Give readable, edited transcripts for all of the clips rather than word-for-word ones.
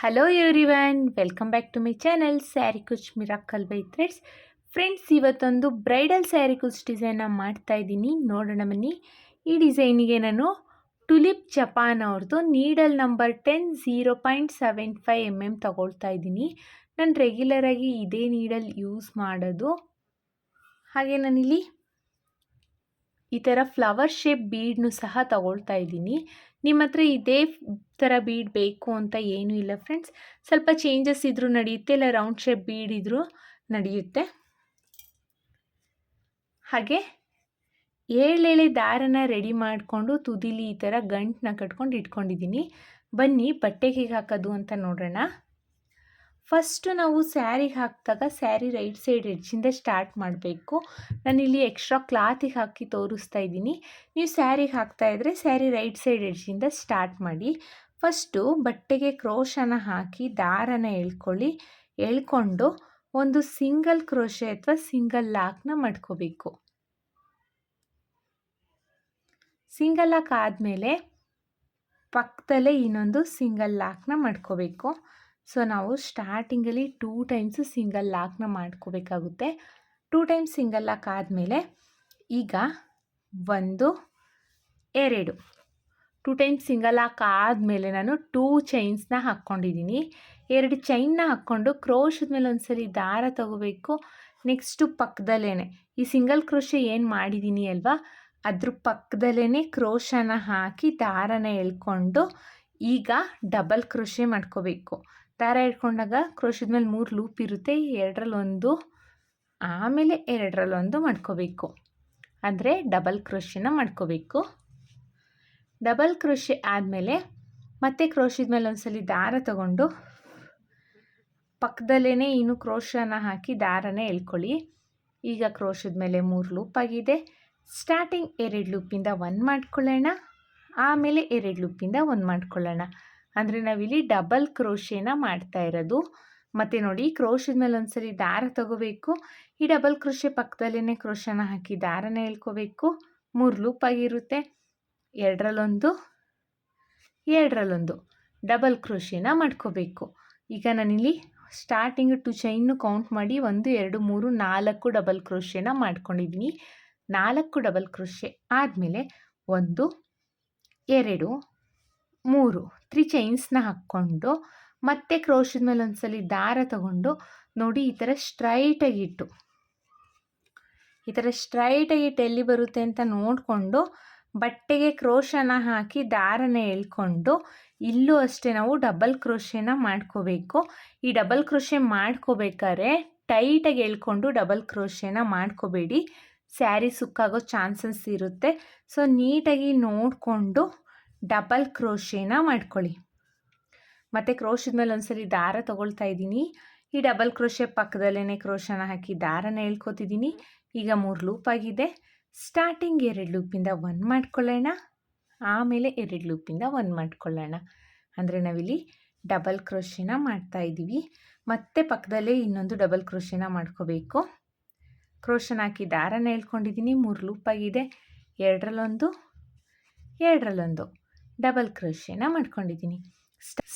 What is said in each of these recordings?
Hello everyone, welcome back to my channel sari kuch miracle by threads. Friends, ಇವತ್ತೊಂದು bridal sari kuch ಡಿಸೈನ್ನ ಮಾಡ್ತಾ ಇದ್ದೀನಿ. ನೋಡೋಣ ಬನ್ನಿ. ಈ ಡಿಸೈನಿಗೆ ನಾನು ಟುಲಿಪ್ ಜಪಾನ್ ಅವ್ರದ್ದು ನೀಡಲ್ ನಂಬರ್ 10 0.75 mm ತಗೊಳ್ತಾ ಇದ್ದೀನಿ. ನಾನು ರೆಗ್ಯುಲರಾಗಿ ಇದೇ ನೀಡಲ್ ಯೂಸ್ ಮಾಡೋದು. ಹಾಗೆ ನಾನಿಲ್ಲಿ ಈ ಥರ ಫ್ಲವರ್ ಶೇಪ್ ಬೀಡ್ನು ಸಹ ತಗೊಳ್ತಾ ಇದ್ದೀನಿ. ನಿಮ್ಮ ಹತ್ರ ಇದೇ ಥರ ಬೀಡ್ ಬೇಕು ಅಂತ ಏನೂ ಇಲ್ಲ ಫ್ರೆಂಡ್ಸ್. ಸ್ವಲ್ಪ ಚೇಂಜಸ್ ಇದ್ರೂ ನಡೆಯುತ್ತೆ, ಇಲ್ಲ ರೌಂಡ್ ಶೇಪ್ ಬೀಡ್ ಇದ್ರೂ ನಡೆಯುತ್ತೆ. ಹಾಗೆ ಏಳೆಳೆ ದಾರನ ರೆಡಿ ಮಾಡಿಕೊಂಡು ತುದಿಲಿ ಈ ಥರ ಗಂಟನ್ನ ಕಟ್ಕೊಂಡು ಇಟ್ಕೊಂಡಿದ್ದೀನಿ. ಬನ್ನಿ ಬಟ್ಟೆಗೆ ಹಾಕೋದು ಅಂತ ನೋಡೋಣ. ಫಸ್ಟು ನಾವು ಸ್ಯಾರಿಗೆ ಹಾಕಿದಾಗ ಸ್ಯಾರಿ ರೈಟ್ ಸೈಡ್ ಎಡ್ಜಿಂದ ಸ್ಟಾರ್ಟ್ ಮಾಡಬೇಕು. ನಾನಿಲ್ಲಿ ಎಕ್ಸ್ಟ್ರಾ ಕ್ಲಾತಿಗೆ ಹಾಕಿ ತೋರಿಸ್ತಾ ಇದ್ದೀನಿ. ನೀವು ಸ್ಯಾರಿಗೆ ಹಾಕ್ತಾಯಿದ್ರೆ ಸ್ಯಾರಿ ರೈಟ್ ಸೈಡ್ ಎಡ್ಜಿಂದ ಸ್ಟಾರ್ಟ್ ಮಾಡಿ. ಫಸ್ಟು ಬಟ್ಟೆಗೆ ಕ್ರೋಶನ ಹಾಕಿ ದಾರನ ಎಳ್ಕೊಂಡು ಒಂದು ಸಿಂಗಲ್ ಕ್ರೋಶೆ ಅಥವಾ ಸಿಂಗಲ್ ಲಾಕ್ನ ಮಾಡ್ಕೋಬೇಕು. ಸಿಂಗಲ್ ಲಾಕ್ ಆದಮೇಲೆ ಪಕ್ಕದಲ್ಲೇ ಇನ್ನೊಂದು ಸಿಂಗಲ್ ಲಾಕ್ನ ಮಾಡ್ಕೋಬೇಕು. ಸೊ ನಾವು ಸ್ಟಾರ್ಟಿಂಗಲ್ಲಿ 2 ಟೈಮ್ಸು ಸಿಂಗಲ್ ಲಾಕ್ನ ಮಾಡ್ಕೋಬೇಕಾಗುತ್ತೆ. 2 ಟೈಮ್ಸ್ ಸಿಂಗಲ್ ಲಾಕ್ ಆದಮೇಲೆ ಈಗ 1 2 2 ಟೈಮ್ಸ್ ಸಿಂಗಲ್ ಲಾಕ್ ಆದಮೇಲೆ ನಾನು 2 ಚೈನ್ಸ್ನ ಹಾಕ್ಕೊಂಡಿದ್ದೀನಿ. 2 ಚೈನ್ನ ಹಾಕ್ಕೊಂಡು ಕ್ರೋಶದ ಮೇಲೆ ಒಂದ್ಸಲಿ ದಾರ ತಗೋಬೇಕು. ನೆಕ್ಸ್ಟು ಪಕ್ಕದಲ್ಲೇ ಈ ಸಿಂಗಲ್ ಕ್ರೋಶೆ ಏನು ಮಾಡಿದ್ದೀನಿ ಅಲ್ವಾ, ಅದ್ರ ಪಕ್ಕದಲ್ಲೇ ಕ್ರೋಶನ ಹಾಕಿ ದಾರನ ಎಳ್ಕೊಂಡು ಈಗ ಡಬಲ್ ಕ್ರೋಶೆ ಮಾಡ್ಕೋಬೇಕು. ದಾರ ಇಟ್ಕೊಂಡಾಗ ಕ್ರೋಶದ ಮೇಲೆ 3 ಲೂಪ್ ಇರುತ್ತೆ. 2ರಲ್ಲಿ 1, ಆಮೇಲೆ 2ರಲ್ಲಿ 1 ಮಾಡ್ಕೋಬೇಕು. ಅಂದರೆ ಡಬಲ್ ಕ್ರೋಶೆನ ಮಾಡ್ಕೋಬೇಕು. ಡಬಲ್ ಕ್ರೋಶೆ ಆದಮೇಲೆ ಮತ್ತೆ ಕ್ರೋಶದ ಮೇಲೆ ಒಂದ್ಸಲಿ ದಾರ ತಗೊಂಡು ಪಕ್ಕದಲ್ಲೇ ಇನ್ನು ಕ್ರೋಶನ ಹಾಕಿ ದಾರನ ಎಳ್ಕೊಳ್ಳಿ. ಈಗ ಕ್ರೋಶದ ಮೇಲೆ 3 ಲೂಪ್ ಆಗಿದೆ. ಸ್ಟಾರ್ಟಿಂಗ್ 2 ಲೂಪಿಂದ 1 ಮಾಡ್ಕೊಳ್ಳೋಣ, ಆಮೇಲೆ 2 ಲೂಪಿಂದ 1 ಮಾಡ್ಕೊಳ್ಳೋಣ. ಅಂದರೆ ನಾವಿಲ್ಲಿ ಡಬಲ್ ಕ್ರೋಶೆನ ಮಾಡ್ತಾ ಇರೋದು. ಮತ್ತು ನೋಡಿ, ಕ್ರೋಶದ ಮೇಲೆ ಒಂದ್ಸಲಿ ದಾರ ತಗೋಬೇಕು. ಈ ಡಬಲ್ ಕ್ರೋಶೆ ಪಕ್ಕದಲ್ಲೇ ಕ್ರೋಶನ ಹಾಕಿ ದಾರನ ಎಳ್ಕೋಬೇಕು. 3 ಲೂಪ್ ಆಗಿರುತ್ತೆ. 2ರಲ್ಲಿ 1, 2ರಲ್ಲಿ 1 ಡಬಲ್ ಕ್ರೋಶೆನ ಮಾಡ್ಕೋಬೇಕು. ಈಗ ನಾನಿಲ್ಲಿ ಸ್ಟಾರ್ಟಿಂಗ್ 2 ಚೈನ್ನು ಕೌಂಟ್ ಮಾಡಿ 1 2 3 4 ಡಬಲ್ ಕ್ರೋಶೆನ ಮಾಡ್ಕೊಂಡಿದ್ದೀನಿ. 4 ಡಬಲ್ ಕ್ರೋಶೆ ಆದಮೇಲೆ 1 2 3 3 ಚೈನ್ಸ್ನ ಹಾಕ್ಕೊಂಡು ಮತ್ತೆ ಕ್ರೋಶದ ಮೇಲೆ ಒಂದ್ಸಲಿ ದಾರ ತಗೊಂಡು ನೋಡಿ, ಈ ಥರ ಸ್ಟ್ರೈಟಾಗಿಟ್ಟು ಎಲ್ಲಿ ಬರುತ್ತೆ ಅಂತ ನೋಡಿಕೊಂಡು ಬಟ್ಟೆಗೆ ಕ್ರೋಶನ ಹಾಕಿ ದಾರನ ಎಳ್ಕೊಂಡು ಇಲ್ಲೂ ಅಷ್ಟೇ ನಾವು ಡಬಲ್ ಕ್ರೋಶೆನ ಮಾಡ್ಕೋಬೇಕು. ಈ ಡಬಲ್ ಕ್ರೋಶೆ ಮಾಡ್ಕೋಬೇಕಾದ್ರೆ ಟೈಟಾಗಿ ಎಳ್ಕೊಂಡು ಡಬಲ್ ಕ್ರೋಶೆನ ಮಾಡ್ಕೋಬೇಡಿ, ಸ್ಯಾರಿ ಸುಕ್ಕಾಗೋ ಚಾನ್ಸಸ್ ಇರುತ್ತೆ. ಸೊ ನೀಟಾಗಿ ನೋಡಿಕೊಂಡು ಡಬಲ್ ಕ್ರೋಶೆನ ಮಾಡ್ಕೊಳ್ಳಿ. ಮತ್ತು ಕ್ರೋಶದ ಮೇಲೆ ಒಂದ್ಸಲಿ ದಾರ ತಗೊಳ್ತಾ ಇದ್ದೀನಿ. ಈ ಡಬಲ್ ಕ್ರೋಶೆ ಪಕ್ಕದಲ್ಲೇ ಕ್ರೋಶನ ಹಾಕಿ ದಾರನ ಎಳ್ಕೊತಿದ್ದೀನಿ. ಈಗ 3 ಲೂಪ್ ಆಗಿದೆ. ಸ್ಟಾರ್ಟಿಂಗ್ 2 ಲೂಪಿಂದ 1 ಮಾಡ್ಕೊಳ್ಳೋಣ, ಆಮೇಲೆ 2 ಲೂಪಿಂದ 1 ಮಾಡ್ಕೊಳ್ಳೋಣ. ಅಂದರೆ ನಾವಿಲ್ಲಿ ಡಬಲ್ ಕ್ರೋಶೆನ ಮಾಡ್ತಾ ಇದ್ದೀವಿ. ಮತ್ತೆ ಪಕ್ಕದಲ್ಲೇ ಇನ್ನೊಂದು ಡಬಲ್ ಕ್ರೋಶೆನ ಮಾಡ್ಕೋಬೇಕು. ಕ್ರೋಶನ ಹಾಕಿ ದಾರನ ಎಳ್ಕೊಂಡಿದ್ದೀನಿ. 3 ಲೂಪ್ ಆಗಿದೆ. 2ರಲ್ಲಿ 1, 2ರಲ್ಲಿ 1 ಡಬಲ್ ಕ್ರೋಶೆನ ಮಾಡ್ಕೊಂಡಿದ್ದೀನಿ.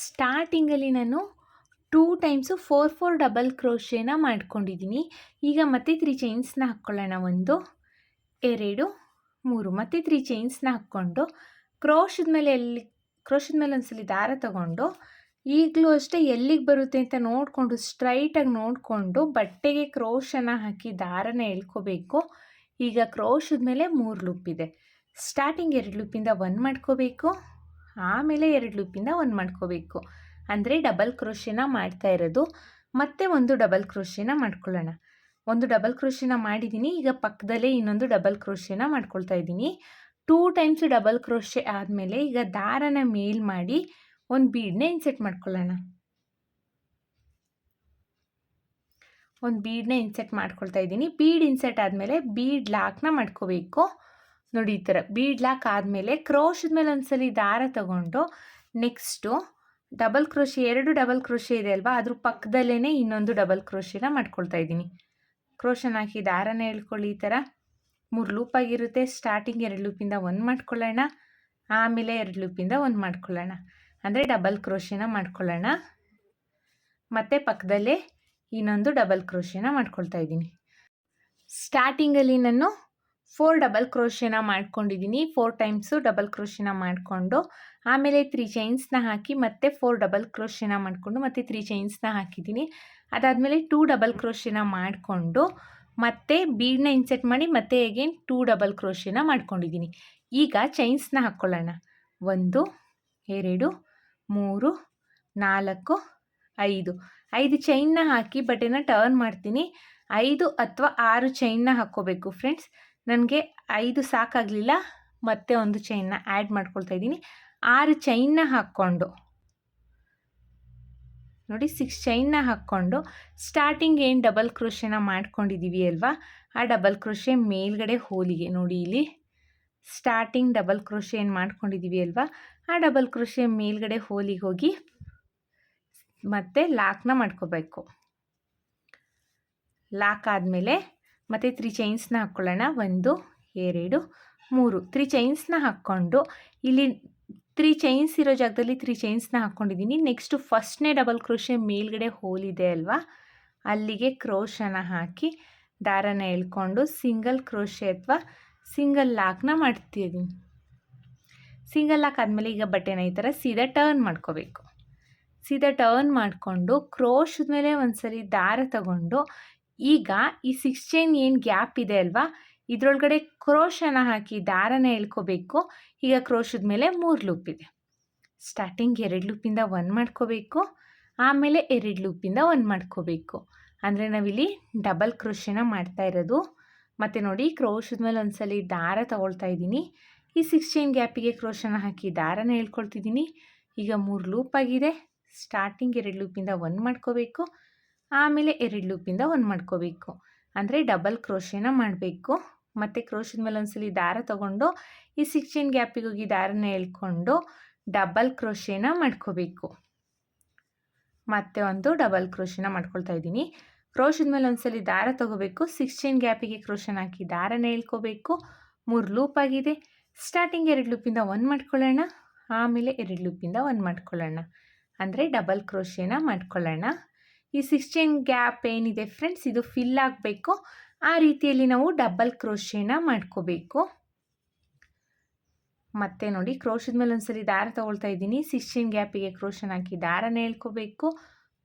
ಸ್ಟಾರ್ಟಿಂಗಲ್ಲಿ ನಾನು 2 ಟೈಮ್ಸು 4 ಡಬಲ್ ಕ್ರೋಶೆನ ಮಾಡ್ಕೊಂಡಿದ್ದೀನಿ. ಈಗ ಮತ್ತೆ 3 ಚೈನ್ಸ್ನ ಹಾಕ್ಕೊಳ್ಳೋಣ. 1 2 3 ಮತ್ತೆ 3 ಚೈನ್ಸ್ನ ಹಾಕ್ಕೊಂಡು ಕ್ರೋಶದ ಮೇಲೆ ಒಂದ್ಸಲಿ ದಾರ ತಗೊಂಡು ಈಗಲೂ ಅಷ್ಟೇ ಎಲ್ಲಿಗೆ ಬರುತ್ತೆ ಅಂತ ನೋಡಿಕೊಂಡು ಸ್ಟ್ರೈಟಾಗಿ ನೋಡಿಕೊಂಡು ಬಟ್ಟೆಗೆ ಕ್ರೋಶನ ಹಾಕಿ ದಾರನ ಎಳ್ಕೋಬೇಕು. ಈಗ ಕ್ರೋಶದ ಮೇಲೆ 3 ಲೂಪ್ ಇದೆ. ಸ್ಟಾರ್ಟಿಂಗ್ 2 ಲೂಪಿಂದ 1 ಮಾಡ್ಕೋಬೇಕು, ಆಮೇಲೆ 2 ಲೂಪಿಂದ 1 ಮಾಡ್ಕೋಬೇಕು. ಅಂದರೆ ಡಬಲ್ ಕ್ರೋಶೆನ ಮಾಡ್ತಾ ಇರೋದು. ಮತ್ತೆ 1 ಡಬಲ್ ಕ್ರೋಶೆನ ಮಾಡ್ಕೊಳ್ಳೋಣ. 1 ಡಬಲ್ ಕ್ರೋಶೆನ ಮಾಡಿದ್ದೀನಿ. ಈಗ ಪಕ್ಕದಲ್ಲೇ ಇನ್ನೊಂದು ಡಬಲ್ ಕ್ರೋಶೆನ ಮಾಡ್ಕೊಳ್ತಾ ಇದ್ದೀನಿ. 2 ಟೈಮ್ಸ್ ಡಬಲ್ ಕ್ರೋಶೆ ಆದಮೇಲೆ ಈಗ ದಾರನ ಮೇಲ್ ಮಾಡಿ ಒಂದು ಬೀಡನ್ನ ಇನ್ಸೆಟ್ ಮಾಡ್ಕೊಳ್ಳೋಣ. ಒಂದು ಬೀಡನ್ನ ಇನ್ಸೆಟ್ ಮಾಡ್ಕೊಳ್ತಾ ಇದ್ದೀನಿ. ಬೀಡ್ ಇನ್ಸೆಟ್ ಆದಮೇಲೆ ಬೀಡ್ ಲಾಕ್ನ ಮಾಡ್ಕೋಬೇಕು. ನೋಡಿ, ಈ ಥರ ಬೀಡ್ ಲಾಕ್ ಆದಮೇಲೆ ಕ್ರೋಶದ ಮೇಲೆ ಒಂದ್ಸಲಿ ದಾರ ತಗೊಂಡು next double crochet 2 double crochet ಇದೆ ಅಲ್ವಾ, ಅದ್ರ ಪಕ್ಕದಲ್ಲೇ ಇನ್ನೊಂದು ಡಬಲ್ ಕ್ರೋಶೆನ ಮಾಡ್ಕೊಳ್ತಾ ಇದ್ದೀನಿ. ಕ್ರೋಶನ ಹಾಕಿ ದಾರನ ಎಳ್ಕೊಳ್ಳಿ. ಈ ಥರ 3 ಲೂಪ್ ಆಗಿರುತ್ತೆ. ಸ್ಟಾರ್ಟಿಂಗ್ 2 ಲೂಪಿಂದ 1 ಮಾಡ್ಕೊಳ್ಳೋಣ, ಆಮೇಲೆ 2 ಲೂಪಿಂದ 1 ಮಾಡ್ಕೊಳ್ಳೋಣ. ಅಂದರೆ ಡಬಲ್ ಕ್ರೋಶೆನ ಮಾಡ್ಕೊಳ್ಳೋಣ. ಮತ್ತು ಪಕ್ಕದಲ್ಲೇ ಇನ್ನೊಂದು ಡಬಲ್ ಕ್ರೋಶೆನ ಮಾಡ್ಕೊಳ್ತಾ ಇದ್ದೀನಿ. ಸ್ಟಾರ್ಟಿಂಗಲ್ಲಿ ನಾನು 4 ಡಬಲ್ ಕ್ರೋಶೆನ ಮಾಡ್ಕೊಂಡಿದ್ದೀನಿ. 4 ಟೈಮ್ಸು ಡಬಲ್ ಕ್ರೋಶೆನ ಮಾಡಿಕೊಂಡು ಆಮೇಲೆ 3 ಚೈನ್ಸ್ನ ಹಾಕಿ ಮತ್ತೆ 4 ಡಬಲ್ ಕ್ರೋಶೆನ ಮಾಡಿಕೊಂಡು ಮತ್ತೆ 3 ಚೈನ್ಸ್ನ ಹಾಕಿದ್ದೀನಿ. ಅದಾದಮೇಲೆ 2 ಡಬಲ್ ಕ್ರೋಶೆನ ಮಾಡಿಕೊಂಡು ಮತ್ತೆ ಬೀಡನ್ನ ಇನ್ಸೆಟ್ ಮಾಡಿ ಮತ್ತೆ ಅಗೇನ್ 2 ಡಬಲ್ ಕ್ರೋಶೆನ ಮಾಡ್ಕೊಂಡಿದ್ದೀನಿ. ಈಗ ಚೈನ್ಸ್ನ ಹಾಕ್ಕೊಳ್ಳೋಣ. 1 2 3 4 5 5 ಚೈನ್ನ ಹಾಕಿ ಬಟ್ಟೆನ ಟರ್ನ್ ಮಾಡ್ತೀನಿ. 5 ಅಥವಾ 6 ಚೈನ್ನ ಹಾಕ್ಕೋಬೇಕು ಫ್ರೆಂಡ್ಸ್. ನನಗೆ 5 ಸಾಕಾಗಲಿಲ್ಲ, ಮತ್ತೆ ಒಂದು ಚೈನ್ನ ಆ್ಯಡ್ ಮಾಡ್ಕೊಳ್ತಾ ಇದ್ದೀನಿ. 6 ಚೈನ್ನ ಹಾಕ್ಕೊಂಡು ನೋಡಿ 6 ಚೈನ್ನ ಹಾಕ್ಕೊಂಡು ಸ್ಟಾರ್ಟಿಂಗ್ ಏನು ಡಬಲ್ ಕ್ರೋಶೆನ ಮಾಡ್ಕೊಂಡಿದ್ದೀವಿ ಅಲ್ವಾ, ಆ ಡಬಲ್ ಕ್ರೋಶೆ ಮೇಲ್ಗಡೆ ಹೋಲಿಗೆ ನೋಡಿ ಇಲ್ಲಿ ಸ್ಟಾರ್ಟಿಂಗ್ ಡಬಲ್ ಕ್ರೋಶೆ ಏನು ಮಾಡ್ಕೊಂಡಿದ್ದೀವಿ ಅಲ್ವಾ, ಆ ಡಬಲ್ ಕ್ರೋಶೆ ಮೇಲ್ಗಡೆ ಹೋಲಿಗೆ ಹೋಗಿ ಮತ್ತೆ ಲಾಕ್ನ ಮಾಡ್ಕೋಬೇಕು. ಲಾಕ್ ಆದಮೇಲೆ ಮತ್ತು 3 ಚೈನ್ಸ್ನ ಹಾಕ್ಕೊಳ್ಳೋಣ. 1 2 3 3 ಚೈನ್ಸ್ನ ಹಾಕ್ಕೊಂಡು ಇಲ್ಲಿ 3 ಚೈನ್ಸ್ ಇರೋ ಜಾಗದಲ್ಲಿ 3 ಚೈನ್ಸ್ನ ಹಾಕ್ಕೊಂಡಿದ್ದೀನಿ. ನೆಕ್ಸ್ಟು ಫಸ್ಟ್ನೇ ಡಬಲ್ ಕ್ರೋಶೆ ಮೇಲ್ಗಡೆ ಹೋಲಿದೆ ಅಲ್ವಾ, ಅಲ್ಲಿಗೆ ಕ್ರೋಶನ ಹಾಕಿ ದಾರನ ಎಳ್ಕೊಂಡು ಸಿಂಗಲ್ ಕ್ರೋಶೆ ಅಥವಾ ಸಿಂಗಲ್ ಲಾಕ್ನ ಮಾಡ್ತಿದ್ದೀನಿ. ಸಿಂಗಲ್ ಲಾಕ್ ಆದಮೇಲೆ ಈಗ ಬಟ್ಟೆನ ಈ ಥರ ಸೀದಾ ಟರ್ನ್ ಮಾಡ್ಕೋಬೇಕು. ಸೀದಾ ಟರ್ನ್ ಮಾಡಿಕೊಂಡು ಕ್ರೋಶದ ಮೇಲೆ ಒಂದ್ಸರಿ ದಾರ ತಗೊಂಡು ಈಗ ಈ 6 ಚೈನ್ ಏನು ಗ್ಯಾಪ್ ಇದೆ ಅಲ್ವಾ, ಇದರೊಳಗಡೆ ಕ್ರೋಶನ ಹಾಕಿ ದಾರನ ಎಳ್ಕೋಬೇಕು. ಈಗ ಕ್ರೋಶದ ಮೇಲೆ 3 ಲೂಪ್ ಇದೆ. ಸ್ಟಾರ್ಟಿಂಗ್ 2 ಲೂಪಿಂದ 1 ಮಾಡ್ಕೋಬೇಕು, ಆಮೇಲೆ 2 ಲೂಪಿಂದ 1 ಮಾಡ್ಕೋಬೇಕು. ಅಂದರೆ ನಾವಿಲ್ಲಿ ಡಬಲ್ ಕ್ರೋಶೆನ ಮಾಡ್ತಾ ಇರೋದು. ಮತ್ತು ನೋಡಿ ಕ್ರೋಶದ ಮೇಲೆ ಒಂದ್ಸಲಿ ದಾರ ತಗೊಳ್ತಾ ಇದ್ದೀನಿ. ಈ 6 ಚೈನ್ ಗ್ಯಾಪಿಗೆ ಕ್ರೋಶನ ಹಾಕಿ ದಾರನ ಎಳ್ಕೊಳ್ತಿದ್ದೀನಿ. ಈಗ 3 ಲೂಪ್ ಆಗಿದೆ. ಸ್ಟಾರ್ಟಿಂಗ್ 2 ಲೂಪಿಂದ 1 ಮಾಡ್ಕೋಬೇಕು, ಆಮೇಲೆ 2 ಲೂಪಿಂದ 1 ಮಾಡ್ಕೋಬೇಕು. ಅಂದರೆ ಡಬಲ್ ಕ್ರೋಶೆನ ಮಾಡಬೇಕು. ಮತ್ತು ಕ್ರೋಶದ ಮೇಲೆ ಒಂದ್ಸಲಿ ದಾರ ತಗೊಂಡು ಈ 6 ಚೈನ್ ಗ್ಯಾಪಿಗೆ ಹೋಗಿ ದಾರನ ಎಳ್ಕೊಂಡು ಡಬಲ್ ಕ್ರೋಶೆನ ಮಾಡ್ಕೋಬೇಕು. ಮತ್ತೆ ಒಂದು ಡಬಲ್ ಕ್ರೋಶೆನ ಮಾಡ್ಕೊಳ್ತಾ ಇದ್ದೀನಿ. ಕ್ರೋಶದ ಮೇಲೆ ಒಂದ್ಸಲಿ ದಾರ ತಗೋಬೇಕು, 6 ಚೈನ್ ಗ್ಯಾಪಿಗೆ ಕ್ರೋಶನ ಹಾಕಿ ದಾರನ ಎಳ್ಕೋಬೇಕು. 3 ಲೂಪ್ ಆಗಿದೆ. ಸ್ಟಾರ್ಟಿಂಗ್ 2 ಲೂಪಿಂದ 1 ಮಾಡ್ಕೊಳ್ಳೋಣ, ಆಮೇಲೆ 2 ಲೂಪಿಂದ 1 ಮಾಡ್ಕೊಳ್ಳೋಣ. ಅಂದರೆ ಡಬಲ್ ಕ್ರೋಶೆನ ಮಾಡ್ಕೊಳ್ಳೋಣ. ಈ 6 ಚೈನ್ ಗ್ಯಾಪ್ ಏನಿದೆ ಫ್ರೆಂಡ್ಸ್, ಇದು ಫಿಲ್ ಆಗಬೇಕು. ಆ ರೀತಿಯಲ್ಲಿ ನಾವು ಡಬಲ್ ಕ್ರೋಶೆನ ಮಾಡ್ಕೋಬೇಕು. ಮತ್ತೆ ನೋಡಿ ಕ್ರೋಶದ ಮೇಲೆ ಒಂದ್ಸಲಿ ದಾರ ತಗೊಳ್ತಾ ಇದ್ದೀನಿ. 6 ಚೈನ್ ಗ್ಯಾಪಿಗೆ ಕ್ರೋಶನ ಹಾಕಿ ದಾರನ ಎಳ್ಕೋಬೇಕು.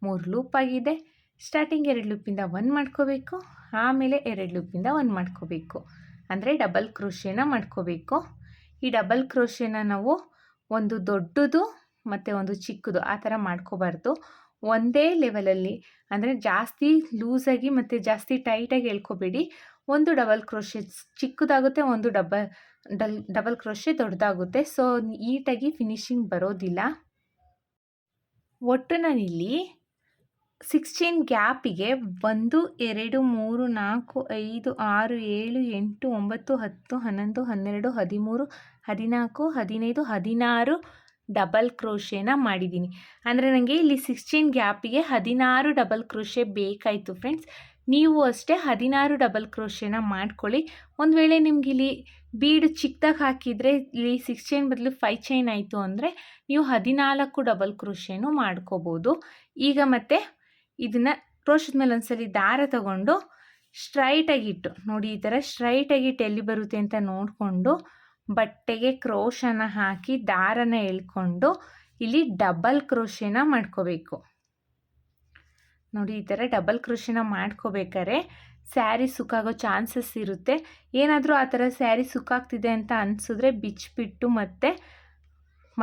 3 ಲೂಪ್ ಆಗಿದೆ. ಸ್ಟಾರ್ಟಿಂಗ್ 2 ಲೂಪಿಂದ 1 ಮಾಡ್ಕೋಬೇಕು, ಆಮೇಲೆ 2 ಲೂಪಿಂದ 1 ಮಾಡ್ಕೋಬೇಕು. ಅಂದರೆ ಡಬಲ್ ಕ್ರೋಶೆನ ಮಾಡ್ಕೋಬೇಕು. ಈ ಡಬಲ್ ಕ್ರೋಶೆನ ನಾವು ಒಂದು ದೊಡ್ಡದು ಮತ್ತು ಒಂದು ಚಿಕ್ಕದು ಆ ಥರ ಮಾಡ್ಕೋಬಾರ್ದು. ಒಂದೇ ಲೆವೆಲಲ್ಲಿ ಅಂದರೆ ಜಾಸ್ತಿ ಲೂಸಾಗಿ ಮತ್ತು ಜಾಸ್ತಿ ಟೈಟಾಗಿ ಎಳ್ಕೊಬೇಡಿ. ಒಂದು ಡಬಲ್ ಕ್ರೋಶೆ ಚಿಕ್ಕದಾಗುತ್ತೆ, ಒಂದು ಡಬಲ್ ಕ್ರೋಶೆ ದೊಡ್ಡದಾಗುತ್ತೆ. ಸೊ ನೀಟಾಗಿ ಫಿನಿಶಿಂಗ್ ಬರೋದಿಲ್ಲ. ಒಟ್ಟು ನಾನಿಲ್ಲಿ 6 ಚೈನ್ ಗ್ಯಾಪಿಗೆ 1 2 3 4 5 6 7 8 9 10 11 12 13 14 15 16 ಡಬಲ್ ಕ್ರೋಶೆನ ಮಾಡಿದ್ದೀನಿ. ಅಂದರೆ ನನಗೆ ಇಲ್ಲಿ 6 ಚೈನ್ ಗ್ಯಾಪಿಗೆ 16 ಡಬಲ್ ಕ್ರೋಶೆ ಬೇಕಾಯಿತು ಫ್ರೆಂಡ್ಸ್. ನೀವು ಅಷ್ಟೇ 16 ಡಬಲ್ ಕ್ರೋಶೆನ ಮಾಡ್ಕೊಳ್ಳಿ. ಒಂದು ವೇಳೆ ನಿಮ್ಗೆ ಇಲ್ಲಿ ಬೀಡು ಚಿಕ್ಕದಾಗಿ ಹಾಕಿದರೆ ಇಲ್ಲಿ 6 ಚೈನ್ ಬದಲು 5 ಚೈನ್ ಆಯಿತು ಅಂದರೆ ನೀವು 14 ಡಬಲ್ ಕ್ರೋಶೆನೂ ಮಾಡ್ಕೋಬೋದು. ಈಗ ಮತ್ತೆ ಇದನ್ನು ಕ್ರೋಶದ ಮೇಲೆ ಒಂದ್ಸಲಿ ದಾರ ತಗೊಂಡು ಸ್ಟ್ರೈಟಾಗಿಟ್ಟು ನೋಡಿ ಈ ಥರ ಸ್ಟ್ರೈಟಾಗಿಟ್ಟು ಎಲ್ಲಿ ಬರುತ್ತೆ ಅಂತ ನೋಡಿಕೊಂಡು ಬಟ್ಟೆಗೆ ಕ್ರೋಶನ ಹಾಕಿ ದಾರನ ಎಳ್ಕೊಂಡು ಇಲ್ಲಿ ಡಬಲ್ ಕ್ರೋಶೆನ ಮಾಡ್ಕೋಬೇಕು. ನೋಡಿ ಈ ಥರ ಡಬಲ್ ಕ್ರೋಶೆನ ಮಾಡ್ಕೋಬೇಕಾದ್ರೆ ಸ್ಯಾರಿ ಸುಕ್ಕಾಗೋ ಚಾನ್ಸಸ್ ಇರುತ್ತೆ. ಏನಾದರೂ ಆ ಥರ ಸ್ಯಾರಿ ಸುಕ್ಕಾಗ್ತಿದೆ ಅಂತ ಅನಿಸಿದ್ರೆ ಬಿಚ್ಚಿಬಿಟ್ಟು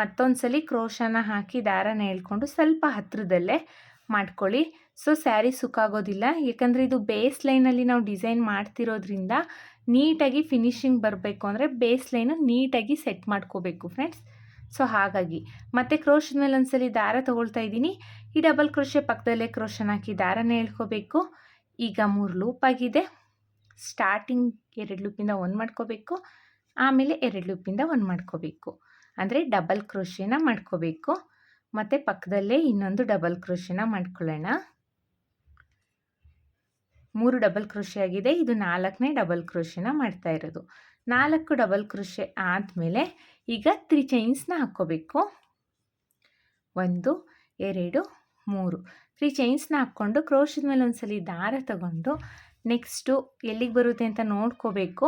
ಮತ್ತೊಂದು ಸಲ ಕ್ರೋಶನ ಹಾಕಿ ದಾರನ ಎಳ್ಕೊಂಡು ಸ್ವಲ್ಪ ಹತ್ತಿರದಲ್ಲೇ ಮಾಡ್ಕೊಳ್ಳಿ. ಸೊ ಸ್ಯಾರಿ ಸುಕ್ಕಾಗೋದಿಲ್ಲ. ಯಾಕಂದರೆ ಇದು ಬೇಸ್ ಲೈನಲ್ಲಿ ನಾವು ಡಿಸೈನ್ ಮಾಡ್ತಿರೋದ್ರಿಂದ ನೀಟಾಗಿ ಫಿನಿಶಿಂಗ್ ಬರಬೇಕು ಅಂದರೆ ಬೇಸ್ ಲೈನು ನೀಟಾಗಿ ಸೆಟ್ ಮಾಡ್ಕೋಬೇಕು ಫ್ರೆಂಡ್ಸ್. ಸೊ ಹಾಗಾಗಿ ಮತ್ತೆ ಕ್ರೋಶದ ಮೇಲೆ ಒಂದ್ಸಲಿ ದಾರ ತಗೊಳ್ತಾ ಇದ್ದೀನಿ. ಈ ಡಬಲ್ ಕ್ರೋಶೆ ಪಕ್ಕದಲ್ಲೇ ಕ್ರೋಶನ ಹಾಕಿ ದಾರನ ಎಳ್ಕೋಬೇಕು. ಈಗ 3 ಲೂಪ್ ಆಗಿದೆ. ಸ್ಟಾರ್ಟಿಂಗ್ 2 ಲೂಪಿಂದ 1 ಮಾಡ್ಕೋಬೇಕು, ಆಮೇಲೆ 2 ಲೂಪಿಂದ 1 ಮಾಡ್ಕೋಬೇಕು. ಅಂದರೆ ಡಬಲ್ ಕ್ರೋಶೆನ ಮಾಡ್ಕೋಬೇಕು. ಮತ್ತು ಪಕ್ಕದಲ್ಲೇ ಇನ್ನೊಂದು ಡಬಲ್ ಕ್ರೋಶೆನ ಮಾಡ್ಕೊಳ್ಳೋಣ. 3 ಡಬಲ್ ಕ್ರೋಶೆ ಆಗಿದೆ. ಇದು 4ನೇ ಡಬಲ್ ಕ್ರೋಶೆನ ಮಾಡ್ತಾ ಇರೋದು. 4 ಡಬಲ್ ಕ್ರೋಶೆ ಆದಮೇಲೆ ಈಗ 3 ಚೈನ್ಸ್ನ ಹಾಕ್ಕೋಬೇಕು. 1 2 3 3 ಚೈನ್ಸ್ನ ಹಾಕ್ಕೊಂಡು ಕ್ರೋಶದ ಮೇಲೆ ಒಂದ್ಸಲಿ ದಾರ ತಗೊಂಡು ನೆಕ್ಸ್ಟು ಎಲ್ಲಿಗೆ ಬರುತ್ತೆ ಅಂತ ನೋಡ್ಕೋಬೇಕು.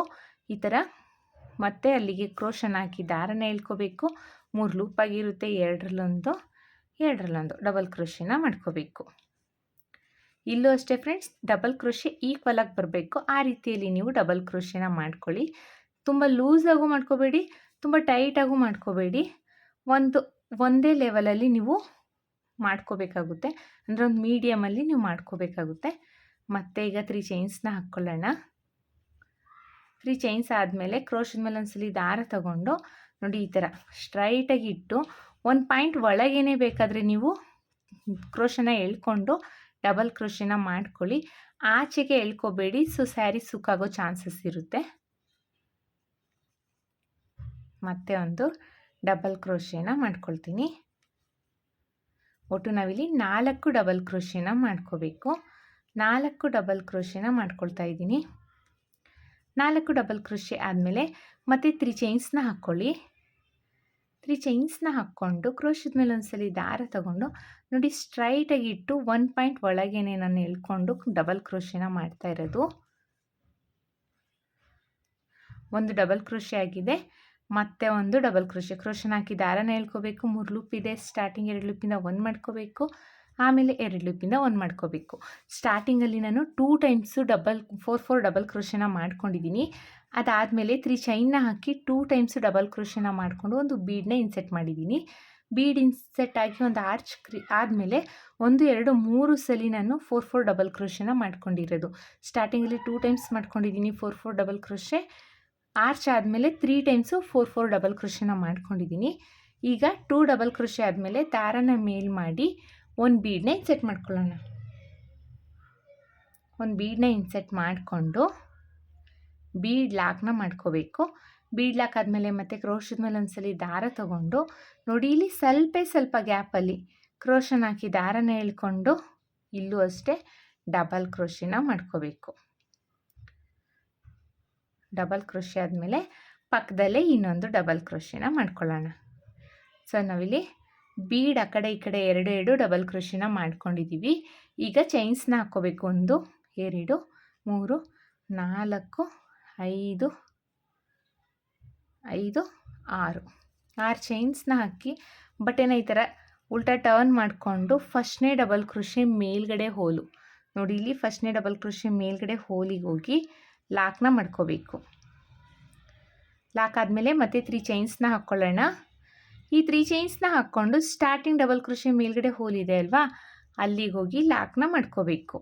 ಈ ಥರ ಮತ್ತೆ ಅಲ್ಲಿಗೆ ಕ್ರೋಶನ ಹಾಕಿ ದಾರನ ಎಳ್ಕೋಬೇಕು. 3 ಲೂಪ್ ಆಗಿರುತ್ತೆ, ಎರಡರಲ್ಲೊಂದು ಡಬಲ್ ಕ್ರೋಶೆನ ಮಾಡ್ಕೋಬೇಕು. ಇಲ್ಲೂ ಅಷ್ಟೇ ಫ್ರೆಂಡ್ಸ್, ಡಬಲ್ ಕ್ರೋಶೆ ಈಕ್ವಲ್ ಆಗಿ ಬರಬೇಕು. ಆ ರೀತಿಯಲ್ಲಿ ನೀವು ಡಬಲ್ ಕ್ರೋಶೆನ ಮಾಡ್ಕೊಳ್ಳಿ. ತುಂಬ ಲೂಸಾಗೂ ಮಾಡ್ಕೋಬೇಡಿ, ತುಂಬ ಟೈಟಾಗೂ ಮಾಡ್ಕೋಬೇಡಿ. ಒಂದೇ ಲೆವೆಲಲ್ಲಿ ನೀವು ಮಾಡ್ಕೋಬೇಕಾಗುತ್ತೆ, ಅಂದರೆ ಒಂದು ಮೀಡಿಯಮಲ್ಲಿ ನೀವು ಮಾಡ್ಕೋಬೇಕಾಗುತ್ತೆ. ಮತ್ತು ಈಗ 3 ಚೈನ್ಸ್ನ ಹಾಕ್ಕೊಳ್ಳೋಣ. 3 ಚೈನ್ಸ್ ಆದಮೇಲೆ ಕ್ರೋಶದ ಮೇಲೆ ಒಂದ್ಸಲಿ ದಾರ ತಗೊಂಡು ನೋಡಿ ಈ ಥರ ಸ್ಟ್ರೈಟಾಗಿ ಇಟ್ಟು ಒಂದು ಪಾಯಿಂಟ್ ಒಳಗೇನೆ ಬೇಕಾದರೆ ನೀವು ಕ್ರೋಶನ ಎಳ್ಕೊಂಡು ಡಬಲ್ ಕ್ರೋಶೆನ ಮಾಡ್ಕೊಳ್ಳಿ. ಆಚೆಗೆ ಎಳ್ಕೋಬೇಡಿ, ಸೊ ಸ್ಯಾರಿ ಸುಕ್ಕಾಗೋ ಚಾನ್ಸಸ್ ಇರುತ್ತೆ. ಮತ್ತೆ ಒಂದು ಡಬಲ್ ಕ್ರೋಶೆನ ಮಾಡ್ಕೊಳ್ತೀನಿ. ಒಟ್ಟು ನಾವಿಲ್ಲಿ 4 ಡಬಲ್ ಕ್ರೋಶೆನ ಮಾಡ್ಕೋಬೇಕು. 4 ಡಬಲ್ ಕ್ರೋಶೆನ ಮಾಡ್ಕೊಳ್ತಾ ಇದ್ದೀನಿ. 4 ಡಬಲ್ ಕ್ರೋಶೆ ಆದಮೇಲೆ ಮತ್ತೆ 3 ಚೈನ್ಸ್ನ ಹಾಕ್ಕೊಳ್ಳಿ. 3 ಚೈನ್ಸ್ನ ಹಾಕ್ಕೊಂಡು ಕ್ರೋಶದ ಮೇಲೆ ಒಂದ್ಸಲಿ ದಾರ ತಗೊಂಡು ನೋಡಿ ಸ್ಟ್ರೈಟಾಗಿ ಇಟ್ಟು ಒಂದು ಪಾಯಿಂಟ್ ಒಳಗೇನೆ ನಾನು ಎಳ್ಕೊಂಡು ಡಬಲ್ ಕ್ರೋಶೆನ ಮಾಡ್ತಾ ಇರೋದು. ಒಂದು ಡಬಲ್ ಕ್ರೋಶೆ ಆಗಿದೆ, ಮತ್ತೆ ಒಂದು ಡಬಲ್ ಕ್ರೋಶನ ಹಾಕಿ ದಾರನ ಎಳ್ಕೋಬೇಕು. 3 ಲೂಪ್ ಇದೆ, ಸ್ಟಾರ್ಟಿಂಗ್ 2 ಲೂಪಿಂದ 1 ಮಾಡ್ಕೋಬೇಕು, ಆಮೇಲೆ 2 ಲೂಪಿಂದ 1 ಮಾಡ್ಕೋಬೇಕು. ಸ್ಟಾರ್ಟಿಂಗಲ್ಲಿ ನಾನು 2 ಟೈಮ್ಸು 4 ಡಬಲ್ ಕ್ರೋಶನ ಮಾಡ್ಕೊಂಡಿದ್ದೀನಿ. ಅದಾದಮೇಲೆ 3 ಚೈನ್ನ ಹಾಕಿ 2 ಟೈಮ್ಸು ಡಬಲ್ ಕ್ರೋಶನ ಮಾಡಿಕೊಂಡು ಒಂದು ಬೀಡನ್ನ ಇನ್ಸೆಟ್ ಮಾಡಿದ್ದೀನಿ. ಬೀಡ್ ಇನ್ಸೆಟ್ ಆಗಿ ಒಂದು ಆರ್ಚ್ ಆದಮೇಲೆ 1 2 3 ಸಲ ನಾನು 4 ಡಬಲ್ ಕ್ರೋಶನ ಮಾಡ್ಕೊಂಡಿರೋದು. ಸ್ಟಾರ್ಟಿಂಗಲ್ಲಿ 2 ಟೈಮ್ಸ್ ಮಾಡ್ಕೊಂಡಿದ್ದೀನಿ 4 ಡಬಲ್ ಕ್ರೋಶೆ. ಆರ್ಚ್ ಆದಮೇಲೆ 3 ಟೈಮ್ಸು 4 ಡಬಲ್ ಕ್ರೋಶನ ಮಾಡ್ಕೊಂಡಿದ್ದೀನಿ. ಈಗ 2 ಡಬಲ್ ಕ್ರೋಶೆ ಆದಮೇಲೆ ದಾರನ ಮೇಲ್ ಮಾಡಿ ಒಂದು ಬೀಡನ್ನ ಇನ್ಸೆಟ್ ಮಾಡ್ಕೊಳ್ಳೋಣ. ಒಂದು ಬೀಡನ್ನ ಇನ್ಸೆಟ್ ಮಾಡಿಕೊಂಡು ಬೀಡ್ ಲಾಕ್ನ ಮಾಡ್ಕೋಬೇಕು. ಬೀಡ್ ಲಾಕ್ ಆದಮೇಲೆ ಮತ್ತೆ ಕ್ರೋಶದ ಮೇಲೆ ಒಂದ್ಸಲಿ ದಾರ ತಗೊಂಡು ನೋಡಿ ಇಲ್ಲಿ ಸ್ವಲ್ಪ ಗ್ಯಾಪಲ್ಲಿ ಕ್ರೋಶನ ಹಾಕಿ ದಾರನ ಎಳ್ಕೊಂಡು ಇಲ್ಲೂ ಅಷ್ಟೇ ಡಬಲ್ ಕ್ರೋಶೆನ ಮಾಡ್ಕೋಬೇಕು. ಡಬಲ್ ಕ್ರೋಶೆ ಆದಮೇಲೆ ಪಕ್ಕದಲ್ಲೇ ಇನ್ನೊಂದು ಡಬಲ್ ಕ್ರೋಶೆನ ಮಾಡ್ಕೊಳ್ಳೋಣ. ಸೊ ನಾವಿಲ್ಲಿ ಬೀಡ್ ಆ ಕಡೆ ಈ ಕಡೆ 2 ಡಬಲ್ ಕ್ರೋಶೆನ ಮಾಡ್ಕೊಂಡಿದ್ದೀವಿ. ಈಗ ಚೈನ್ಸ್ನ ಹಾಕ್ಕೋಬೇಕು. 1 2 3 4 5 6 ಚೈನ್ಸ್ನ ಹಾಕಿ ಬಟ್ಟೆನ ಈ ಥರ ಉಲ್ಟಾ ಟರ್ನ್ ಮಾಡಿಕೊಂಡು ಫಸ್ಟ್ನೇ ಡಬಲ್ ಕ್ರೋಶೆ ಮೇಲ್ಗಡೆ ಹೋಲು ನೋಡಿ ಇಲ್ಲಿ ಫಸ್ಟ್ನೇ ಡಬಲ್ ಕ್ರೋಶೆ ಮೇಲ್ಗಡೆ ಹೋಲಿಗೆ ಹೋಗಿ ಲಾಕ್ನ ಮಾಡ್ಕೋಬೇಕು. ಲಾಕ್ ಆದಮೇಲೆ ಮತ್ತೆ 3 ಚೈನ್ಸ್ನ ಹಾಕ್ಕೊಳ್ಳೋಣ. ಈ 3 ಚೈನ್ಸ್ನ ಹಾಕ್ಕೊಂಡು ಸ್ಟಾರ್ಟಿಂಗ್ ಡಬಲ್ ಕ್ರೋಶೆ ಮೇಲ್ಗಡೆ ಹೋಲ್ ಇದೆ ಅಲ್ವಾ, ಅಲ್ಲಿಗೆ ಹೋಗಿ ಲಾಕ್ನ ಮಾಡ್ಕೋಬೇಕು.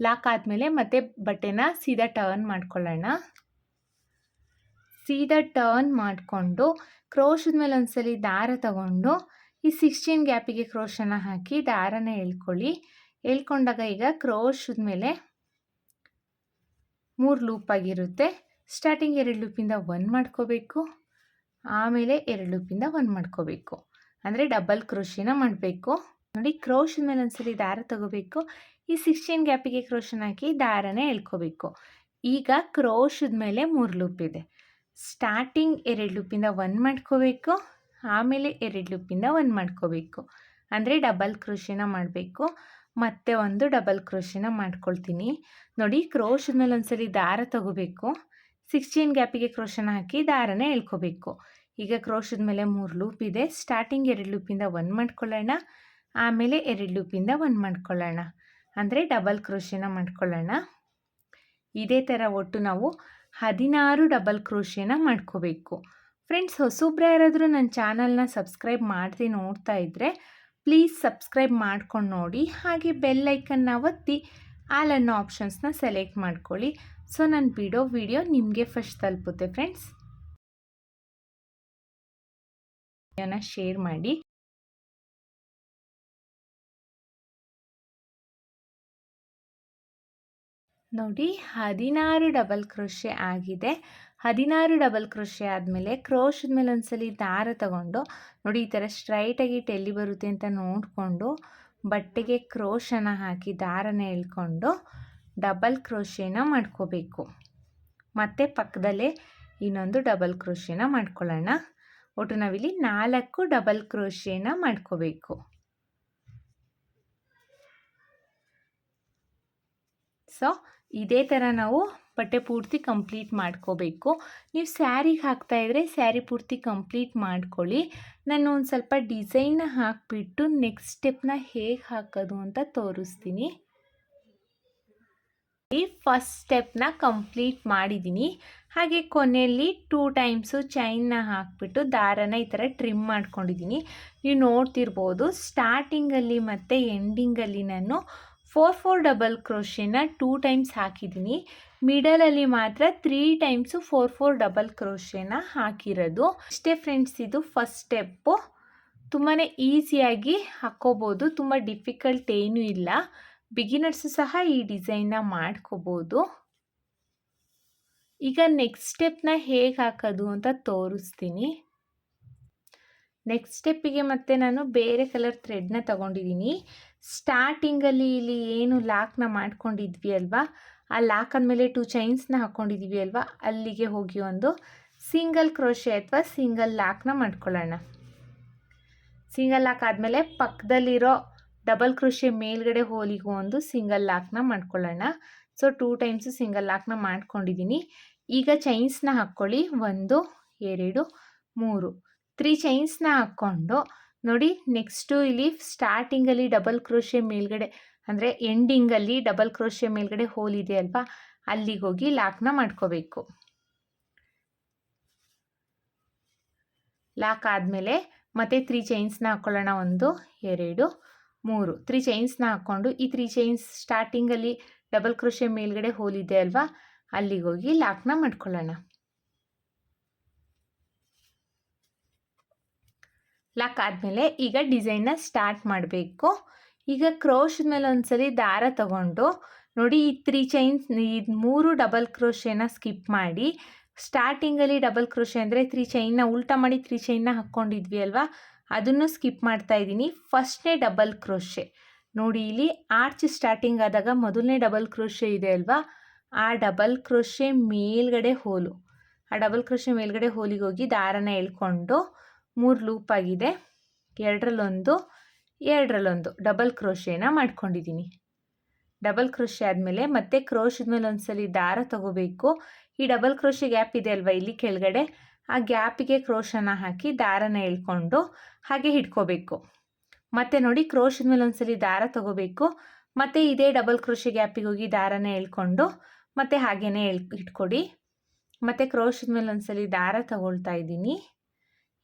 ಲಾಕ್ ಆದಮೇಲೆ ಮತ್ತೆ ಬಟ್ಟೆನ ಸೀದಾ ಟರ್ನ್ ಮಾಡ್ಕೊಳ್ಳೋಣ. ಸೀದಾ ಟರ್ನ್ ಮಾಡಿಕೊಂಡು ಕ್ರೋಶದ ಮೇಲೆ ಒಂದ್ಸಲಿ ದಾರ ತಗೊಂಡು ಈ 16 ಗ್ಯಾಪಿಗೆ ಕ್ರೋಶನ ಹಾಕಿ ದಾರನ ಎಳ್ಕೊಳ್ಳಿ. ಎಳ್ಕೊಂಡಾಗ ಈಗ ಕ್ರೋಶದ ಮೇಲೆ 3 ಲೂಪ್ ಆಗಿರುತ್ತೆ. ಸ್ಟಾರ್ಟಿಂಗ್ 2 ಲೂಪಿಂದ 1 ಮಾಡ್ಕೋಬೇಕು, ಆಮೇಲೆ 2 ಲೂಪಿಂದ 1 ಮಾಡ್ಕೋಬೇಕು, ಅಂದರೆ ಡಬಲ್ ಕ್ರೋಶೆನ ಮಾಡಬೇಕು. ನೋಡಿ ಕ್ರೋಶದ ಮೇಲೆ ಒಂದ್ಸಲಿ ದಾರ ತಗೋಬೇಕು. ಈ 16 ಗ್ಯಾಪಿಗೆ ಕ್ರೋಶನ ಹಾಕಿ ದಾರನೇ ಎಳ್ಕೋಬೇಕು. ಈಗ ಕ್ರೋಶದ ಮೇಲೆ 3 ಲೂಪ್ ಇದೆ. ಸ್ಟಾರ್ಟಿಂಗ್ 2 ಲೂಪಿಂದ 1 ಮಾಡ್ಕೋಬೇಕು, ಆಮೇಲೆ 2 ಲೂಪಿಂದ 1 ಮಾಡ್ಕೋಬೇಕು, ಅಂದರೆ ಡಬಲ್ ಕ್ರೋಶೆನ ಮಾಡಬೇಕು. ಮತ್ತೆ ಒಂದು ಡಬಲ್ ಕ್ರೋಶೆನ ಮಾಡ್ಕೊಳ್ತೀನಿ. ನೋಡಿ ಕ್ರೋಶದ ಮೇಲೆ ಒಂದ್ಸಲಿ ದಾರ ತಗೋಬೇಕು. 16 ಗ್ಯಾಪಿಗೆ ಕ್ರೋಶನ ಹಾಕಿ ದಾರನ ಎಳ್ಕೋಬೇಕು. ಈಗ ಕ್ರೋಶದ ಮೇಲೆ 3 ಲೂಪ್ ಇದೆ. ಸ್ಟಾರ್ಟಿಂಗ್ 2 ಲೂಪಿಂದ 1 ಮಾಡ್ಕೊಳ್ಳೋಣ, ಆಮೇಲೆ 2 ಲೂಪಿಂದ 1 ಮಾಡ್ಕೊಳ್ಳೋಣ, ಅಂದರೆ ಡಬಲ್ ಕ್ರೋಶೆನ ಮಾಡ್ಕೊಳ್ಳೋಣ. ಇದೇ ಥರ ಒಟ್ಟು ನಾವು 16 ಡಬಲ್ ಕ್ರೋಶೆನ ಮಾಡ್ಕೋಬೇಕು. ಫ್ರೆಂಡ್ಸ್, ಹೊಸಬ್ರು ಯಾರಾದರೂ ನನ್ನ ಚಾನಲ್ನ ಸಬ್ಸ್ಕ್ರೈಬ್ ಮಾಡದೆ ನೋಡ್ತಾ ಇದ್ದರೆ ಪ್ಲೀಸ್ ಸಬ್ಸ್ಕ್ರೈಬ್ ಮಾಡ್ಕೊಂಡು ನೋಡಿ. ಹಾಗೆ ಬೆಲ್ ಐಕನ್ನ ಒತ್ತಿ ಆಲ್ ಅನ್ನೋ ಆಪ್ಷನ್ಸ್ನ ಸೆಲೆಕ್ಟ್ ಮಾಡ್ಕೊಳ್ಳಿ. ಸೊ ನಾನು ಬಿಡೋ ವಿಡಿಯೋ ನಿಮಗೆ ಫಸ್ಟ್ ತಲುಪುತ್ತೆ. ಫ್ರೆಂಡ್ಸ್, ಶೇರ್ ಮಾಡಿ. ನೋಡಿ 16 ಡಬಲ್ ಕ್ರೋಶೆ ಆಗಿದೆ. 16 ಡಬಲ್ ಕ್ರೋಶೆ ಆದಮೇಲೆ ಕ್ರೋಶದ ಮೇಲೆ ಒಂದ್ಸಲಿ ದಾರ ತಗೊಂಡು ನೋಡಿ ಈ ಥರ ಸ್ಟ್ರೈಟಾಗಿ ಎಲ್ಲಿ ಬರುತ್ತೆ ಅಂತ ನೋಡಿಕೊಂಡು ಬಟ್ಟೆಗೆ ಕ್ರೋಶನ ಹಾಕಿ ದಾರನ ಎಳ್ಕೊಂಡು ಡಬಲ್ ಕ್ರೋಶೆನ ಮಾಡ್ಕೋಬೇಕು. ಮತ್ತು ಪಕ್ಕದಲ್ಲೇ ಇನ್ನೊಂದು ಡಬಲ್ ಕ್ರೋಶೆನ ಮಾಡ್ಕೊಳ್ಳೋಣ. ಒಟ್ಟು ನಾವಿಲ್ಲಿ 4 ಡಬಲ್ ಕ್ರೋಶೆನ ಮಾಡ್ಕೋಬೇಕು. ಸೊ ಇದೇ ಥರ ನಾವು ಬಟ್ಟೆ ಪೂರ್ತಿ ಕಂಪ್ಲೀಟ್ ಮಾಡ್ಕೋಬೇಕು. ನೀವು ಸ್ಯಾರಿಗೆ ಹಾಕ್ತಾಯಿದ್ರೆ ಸ್ಯಾರಿ ಪೂರ್ತಿ ಕಂಪ್ಲೀಟ್ ಮಾಡ್ಕೊಳ್ಳಿ. ನಾನು ಒಂದು ಸ್ವಲ್ಪ ಡಿಸೈನ್ನ ಹಾಕಿಬಿಟ್ಟು ನೆಕ್ಸ್ಟ್ ಸ್ಟೆಪ್ನ ಹೇಗೆ ಹಾಕೋದು ಅಂತ ತೋರಿಸ್ತೀನಿ. ಫಸ್ಟ್ ಸ್ಟೆಪ್ನ ಕಂಪ್ಲೀಟ್ ಮಾಡಿದ್ದೀನಿ. ಹಾಗೆ ಕೊನೆಯಲ್ಲಿ 2 ಟೈಮ್ಸು ಚೈನ್ನ ಹಾಕಿಬಿಟ್ಟು ದಾರನ ಈ ಥರ ಟ್ರಿಮ್ ಮಾಡ್ಕೊಂಡಿದ್ದೀನಿ. ನೀವು ನೋಡ್ತಿರ್ಬೋದು ಸ್ಟಾರ್ಟಿಂಗಲ್ಲಿ ಮತ್ತು ಎಂಡಿಂಗಲ್ಲಿ ನಾನು 4 ಡಬಲ್ ಕ್ರೋಶೆನ 2 ಟೈಮ್ಸ್ ಹಾಕಿದ್ದೀನಿ. ಮಿಡಲಲ್ಲಿ ಮಾತ್ರ 3 ಟೈಮ್ಸು 4 ಡಬಲ್ ಕ್ರೋಶೆನ ಹಾಕಿರೋದು. ಅಷ್ಟೇ ಫ್ರೆಂಡ್ಸ್, ಇದು ಫಸ್ಟ್ ಸ್ಟೆಪ್ಪು. ತುಂಬಾ ಈಸಿಯಾಗಿ ಹಾಕ್ಕೋಬೋದು, ತುಂಬ ಡಿಫಿಕಲ್ಟ್ ಏನೂ ಇಲ್ಲ. ಬಿಗಿನರ್ಸು ಸಹ ಈ ಡಿಸೈನ್ನ ಮಾಡ್ಕೋಬೋದು. ಈಗ ನೆಕ್ಸ್ಟ್ ಸ್ಟೆಪ್ನ ಹೇಗೆ ಹಾಕೋದು ಅಂತ ತೋರಿಸ್ತೀನಿ. ನೆಕ್ಸ್ಟ್ ಸ್ಟೆಪ್ಪಿಗೆ ಮತ್ತೆ ನಾನು ಬೇರೆ ಕಲರ್ ಥ್ರೆಡ್ನ ತಗೊಂಡಿದ್ದೀನಿ. ಸ್ಟಾರ್ಟಿಂಗಲ್ಲಿ ಇಲ್ಲಿ ಏನು ಲಾಕ್ನ ಮಾಡ್ಕೊಂಡಿದ್ವಿ ಅಲ್ವಾ, ಆ ಲಾಕ್ ಆದಮೇಲೆ 2 ಚೈನ್ಸ್ನ ಹಾಕ್ಕೊಂಡಿದ್ದೀವಿ ಅಲ್ವಾ, ಅಲ್ಲಿಗೆ ಹೋಗಿ ಒಂದು ಸಿಂಗಲ್ ಕ್ರೋಶೆ ಅಥವಾ ಸಿಂಗಲ್ ಲಾಕ್ನ ಮಾಡ್ಕೊಳ್ಳೋಣ. ಸಿಂಗಲ್ ಲಾಕ್ ಆದಮೇಲೆ ಪಕ್ಕದಲ್ಲಿರೋ ಡಬಲ್ ಕ್ರೋಶೆ ಮೇಲ್ಗಡೆ ಹೋಲಿಗೂ ಒಂದು ಸಿಂಗಲ್ ಲಾಕ್ನ ಮಾಡ್ಕೊಳ್ಳೋಣ. ಸೊ 2 ಟೈಮ್ಸು ಸಿಂಗಲ್ ಲಾಕ್ನ ಮಾಡ್ಕೊಂಡಿದ್ದೀನಿ. ಈಗ ಚೈನ್ಸ್ನ ಹಾಕ್ಕೊಳ್ಳಿ. 1 2 3 3 ಚೈನ್ಸ್ನ ಹಾಕ್ಕೊಂಡು ನೋಡಿ, ನೆಕ್ಸ್ಟು ಇಲ್ಲಿ ಸ್ಟಾರ್ಟಿಂಗಲ್ಲಿ ಡಬಲ್ ಕ್ರೋಶೆ ಮೇಲ್ಗಡೆ ಅಂದರೆ ಎಂಡಿಂಗಲ್ಲಿ ಡಬಲ್ ಕ್ರೋಶೆ ಮೇಲ್ಗಡೆ ಹೋಲ್ ಇದೆ ಅಲ್ವಾ, ಅಲ್ಲಿಗೆ ಹೋಗಿ ಲಾಕ್ನ ಮಾಡ್ಕೋಬೇಕು. ಲಾಕ್ ಆದಮೇಲೆ ಮತ್ತೆ 3 ಚೈನ್ಸ್ನ ಹಾಕ್ಕೊಳ್ಳೋಣ. 1 2 3 3 ಚೈನ್ಸ್ನ ಹಾಕ್ಕೊಂಡು ಈ 3 ಚೈನ್ಸ್ ಸ್ಟಾರ್ಟಿಂಗಲ್ಲಿ ಡಬಲ್ ಕ್ರೋಶೆ ಮೇಲ್ಗಡೆ ಹೋಲ್ ಇದೆ ಅಲ್ವಾ, ಅಲ್ಲಿಗೆ ಹೋಗಿ ಲಾಕ್ನ ಮಾಡ್ಕೊಳ್ಳೋಣ. ಲಾಕ್ ಆದಮೇಲೆ ಈಗ ಡಿಸೈನ್ನ ಸ್ಟಾರ್ಟ್ ಮಾಡಬೇಕು. ಈಗ ಕ್ರೋಶದ ಮೇಲೆ ಒಂದ್ಸಲಿ ದಾರ ತಗೊಂಡು ನೋಡಿ, ಈ 3 ಚೈನ್ಸ್, ಈ 3 ಡಬಲ್ ಕ್ರೋಶೆನ ಸ್ಕಿಪ್ ಮಾಡಿ ಸ್ಟಾರ್ಟಿಂಗಲ್ಲಿ ಡಬಲ್ ಕ್ರೋಶೆ ಅಂದರೆ 3 ಚೈನ್ನ ಉಲ್ಟಾ ಮಾಡಿ 3 ಚೈನ್ನ ಹಾಕ್ಕೊಂಡಿದ್ವಿ ಅಲ್ವಾ, ಅದನ್ನು ಸ್ಕಿಪ್ ಮಾಡ್ತಾ ಇದ್ದೀನಿ. ಫಸ್ಟ್ನೇ ಡಬಲ್ ಕ್ರೋಶೆ ನೋಡಿ, ಇಲ್ಲಿ ಆರ್ಚ್ ಸ್ಟಾರ್ಟಿಂಗ್ ಆದಾಗ ಮೊದಲನೇ ಡಬಲ್ ಕ್ರೋಶೆ ಇದೆ ಅಲ್ವಾ, ಆ ಡಬಲ್ ಕ್ರೋಶೆ ಮೇಲ್ಗಡೆ ಹೋಲು, ಆ ಡಬಲ್ ಕ್ರೋಶೆ ಮೇಲ್ಗಡೆ ಹೋಲಿಗೆ ಹೋಗಿ ದಾರನ ಎಳ್ಕೊಂಡು 3 ಲೂಪ್ ಆಗಿದೆ, 2ರಲ್ಲೊಂದು 2ರಲ್ಲೊಂದು ಡಬಲ್ ಕ್ರೋಶೆನ ಮಾಡ್ಕೊಂಡಿದ್ದೀನಿ. ಡಬಲ್ ಕ್ರೋಶೆ ಆದಮೇಲೆ ಮತ್ತೆ ಕ್ರೋಶದ ಮೇಲೆ ಒಂದ್ಸಲಿ ದಾರ ತಗೋಬೇಕು. ಈ ಡಬಲ್ ಕ್ರೋಶೆ ಗ್ಯಾಪ್ ಇದೆ ಅಲ್ವಾ ಇಲ್ಲಿ ಕೆಳಗಡೆ, ಆ ಗ್ಯಾಪಿಗೆ ಕ್ರೋಶನ ಹಾಕಿ ದಾರನ ಎಳ್ಕೊಂಡು ಹಾಗೆ ಹಿಡ್ಕೋಬೇಕು. ಮತ್ತು ನೋಡಿ, ಕ್ರೋಶದ ಮೇಲೆ ಒಂದ್ಸಲಿ ದಾರ ತಗೋಬೇಕು. ಮತ್ತು ಇದೇ ಡಬಲ್ ಕ್ರೋಶೆ ಗ್ಯಾಪಿಗೆ ಹೋಗಿ ದಾರನ ಎಳ್ಕೊಂಡು ಮತ್ತು ಹಾಗೇ ಇಟ್ಕೊಡಿ. ಮತ್ತು ಕ್ರೋಶದ ಮೇಲೆ ಒಂದ್ಸಲಿ ದಾರ ತಗೊಳ್ತಾ ಇದ್ದೀನಿ.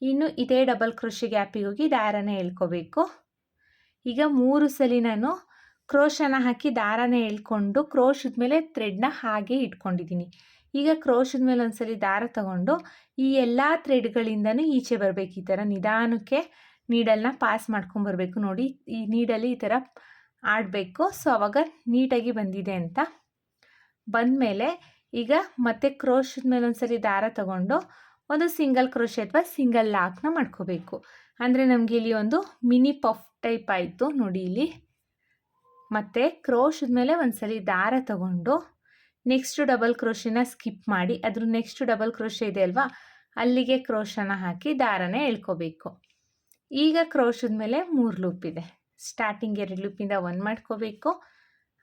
ಇನ್ನು ಇದೇ ಡಬಲ್ ಕ್ರೋಶೆ ಗ್ಯಾಪಿಗೆ ಹೋಗಿ ದಾರನ ಎಳ್ಕೋಬೇಕು. ಈಗ 3 ಸಲ ನಾನು ಕ್ರೋಶನ ಹಾಕಿ ದಾರನ ಎಳ್ಕೊಂಡು ಕ್ರೋಶದ ಮೇಲೆ ಥ್ರೆಡ್ನ ಹಾಗೆ ಇಟ್ಕೊಂಡಿದ್ದೀನಿ. ಈಗ ಕ್ರೋಶದ ಮೇಲೆ ಒಂದ್ಸಲಿ ದಾರ ತಗೊಂಡು ಈ ಎಲ್ಲ ಥ್ರೆಡ್ಗಳಿಂದನೂ ಈಚೆ ಬರಬೇಕು. ಈ ಥರ ನಿಧಾನಕ್ಕೆ ನೀಡಲ್ನ ಪಾಸ್ ಮಾಡ್ಕೊಂಬರ್ಬೇಕು. ನೋಡಿ, ಈ ನೀಡಲ್ಲಿ ಈ ಥರ ಆಡಬೇಕು. ಸೊ ಆವಾಗ ನೀಟಾಗಿ ಬಂದಿದೆ ಅಂತ. ಬಂದಮೇಲೆ ಈಗ ಮತ್ತೆ ಕ್ರೋಶದ ಮೇಲೆ ಒಂದ್ಸಲಿ ದಾರ ತಗೊಂಡು ಒಂದು ಸಿಂಗಲ್ ಕ್ರೋಶೆ ಅಥವಾ ಸಿಂಗಲ್ ಲಾಕ್ನ ಮಾಡ್ಕೋಬೇಕು. ಅಂದರೆ ನಮಗೆ ಇಲ್ಲಿ ಒಂದು ಮಿನಿ ಪಫ್ ಟೈಪ್ ಆಯಿತು ನೋಡಿ ಇಲ್ಲಿ. ಮತ್ತು ಕ್ರೋಶದ ಮೇಲೆ ಒಂದ್ಸಲಿ ದಾರ ತಗೊಂಡು ನೆಕ್ಸ್ಟ್ ಡಬಲ್ ಕ್ರೋಶೆನ ಸ್ಕಿಪ್ ಮಾಡಿ ಅದ್ರ ನೆಕ್ಸ್ಟ್ ಡಬಲ್ ಕ್ರೋಶೆ ಇದೆ ಅಲ್ವಾ, ಅಲ್ಲಿಗೆ ಕ್ರೋಶನ ಹಾಕಿ ದಾರನ ಎಳ್ಕೋಬೇಕು. ಈಗ ಕ್ರೋಶದ ಮೇಲೆ 3 ಲೂಪ್ ಇದೆ. ಸ್ಟಾರ್ಟಿಂಗ್ 2 ಲೂಪಿಂದ 1 ಮಾಡ್ಕೋಬೇಕು,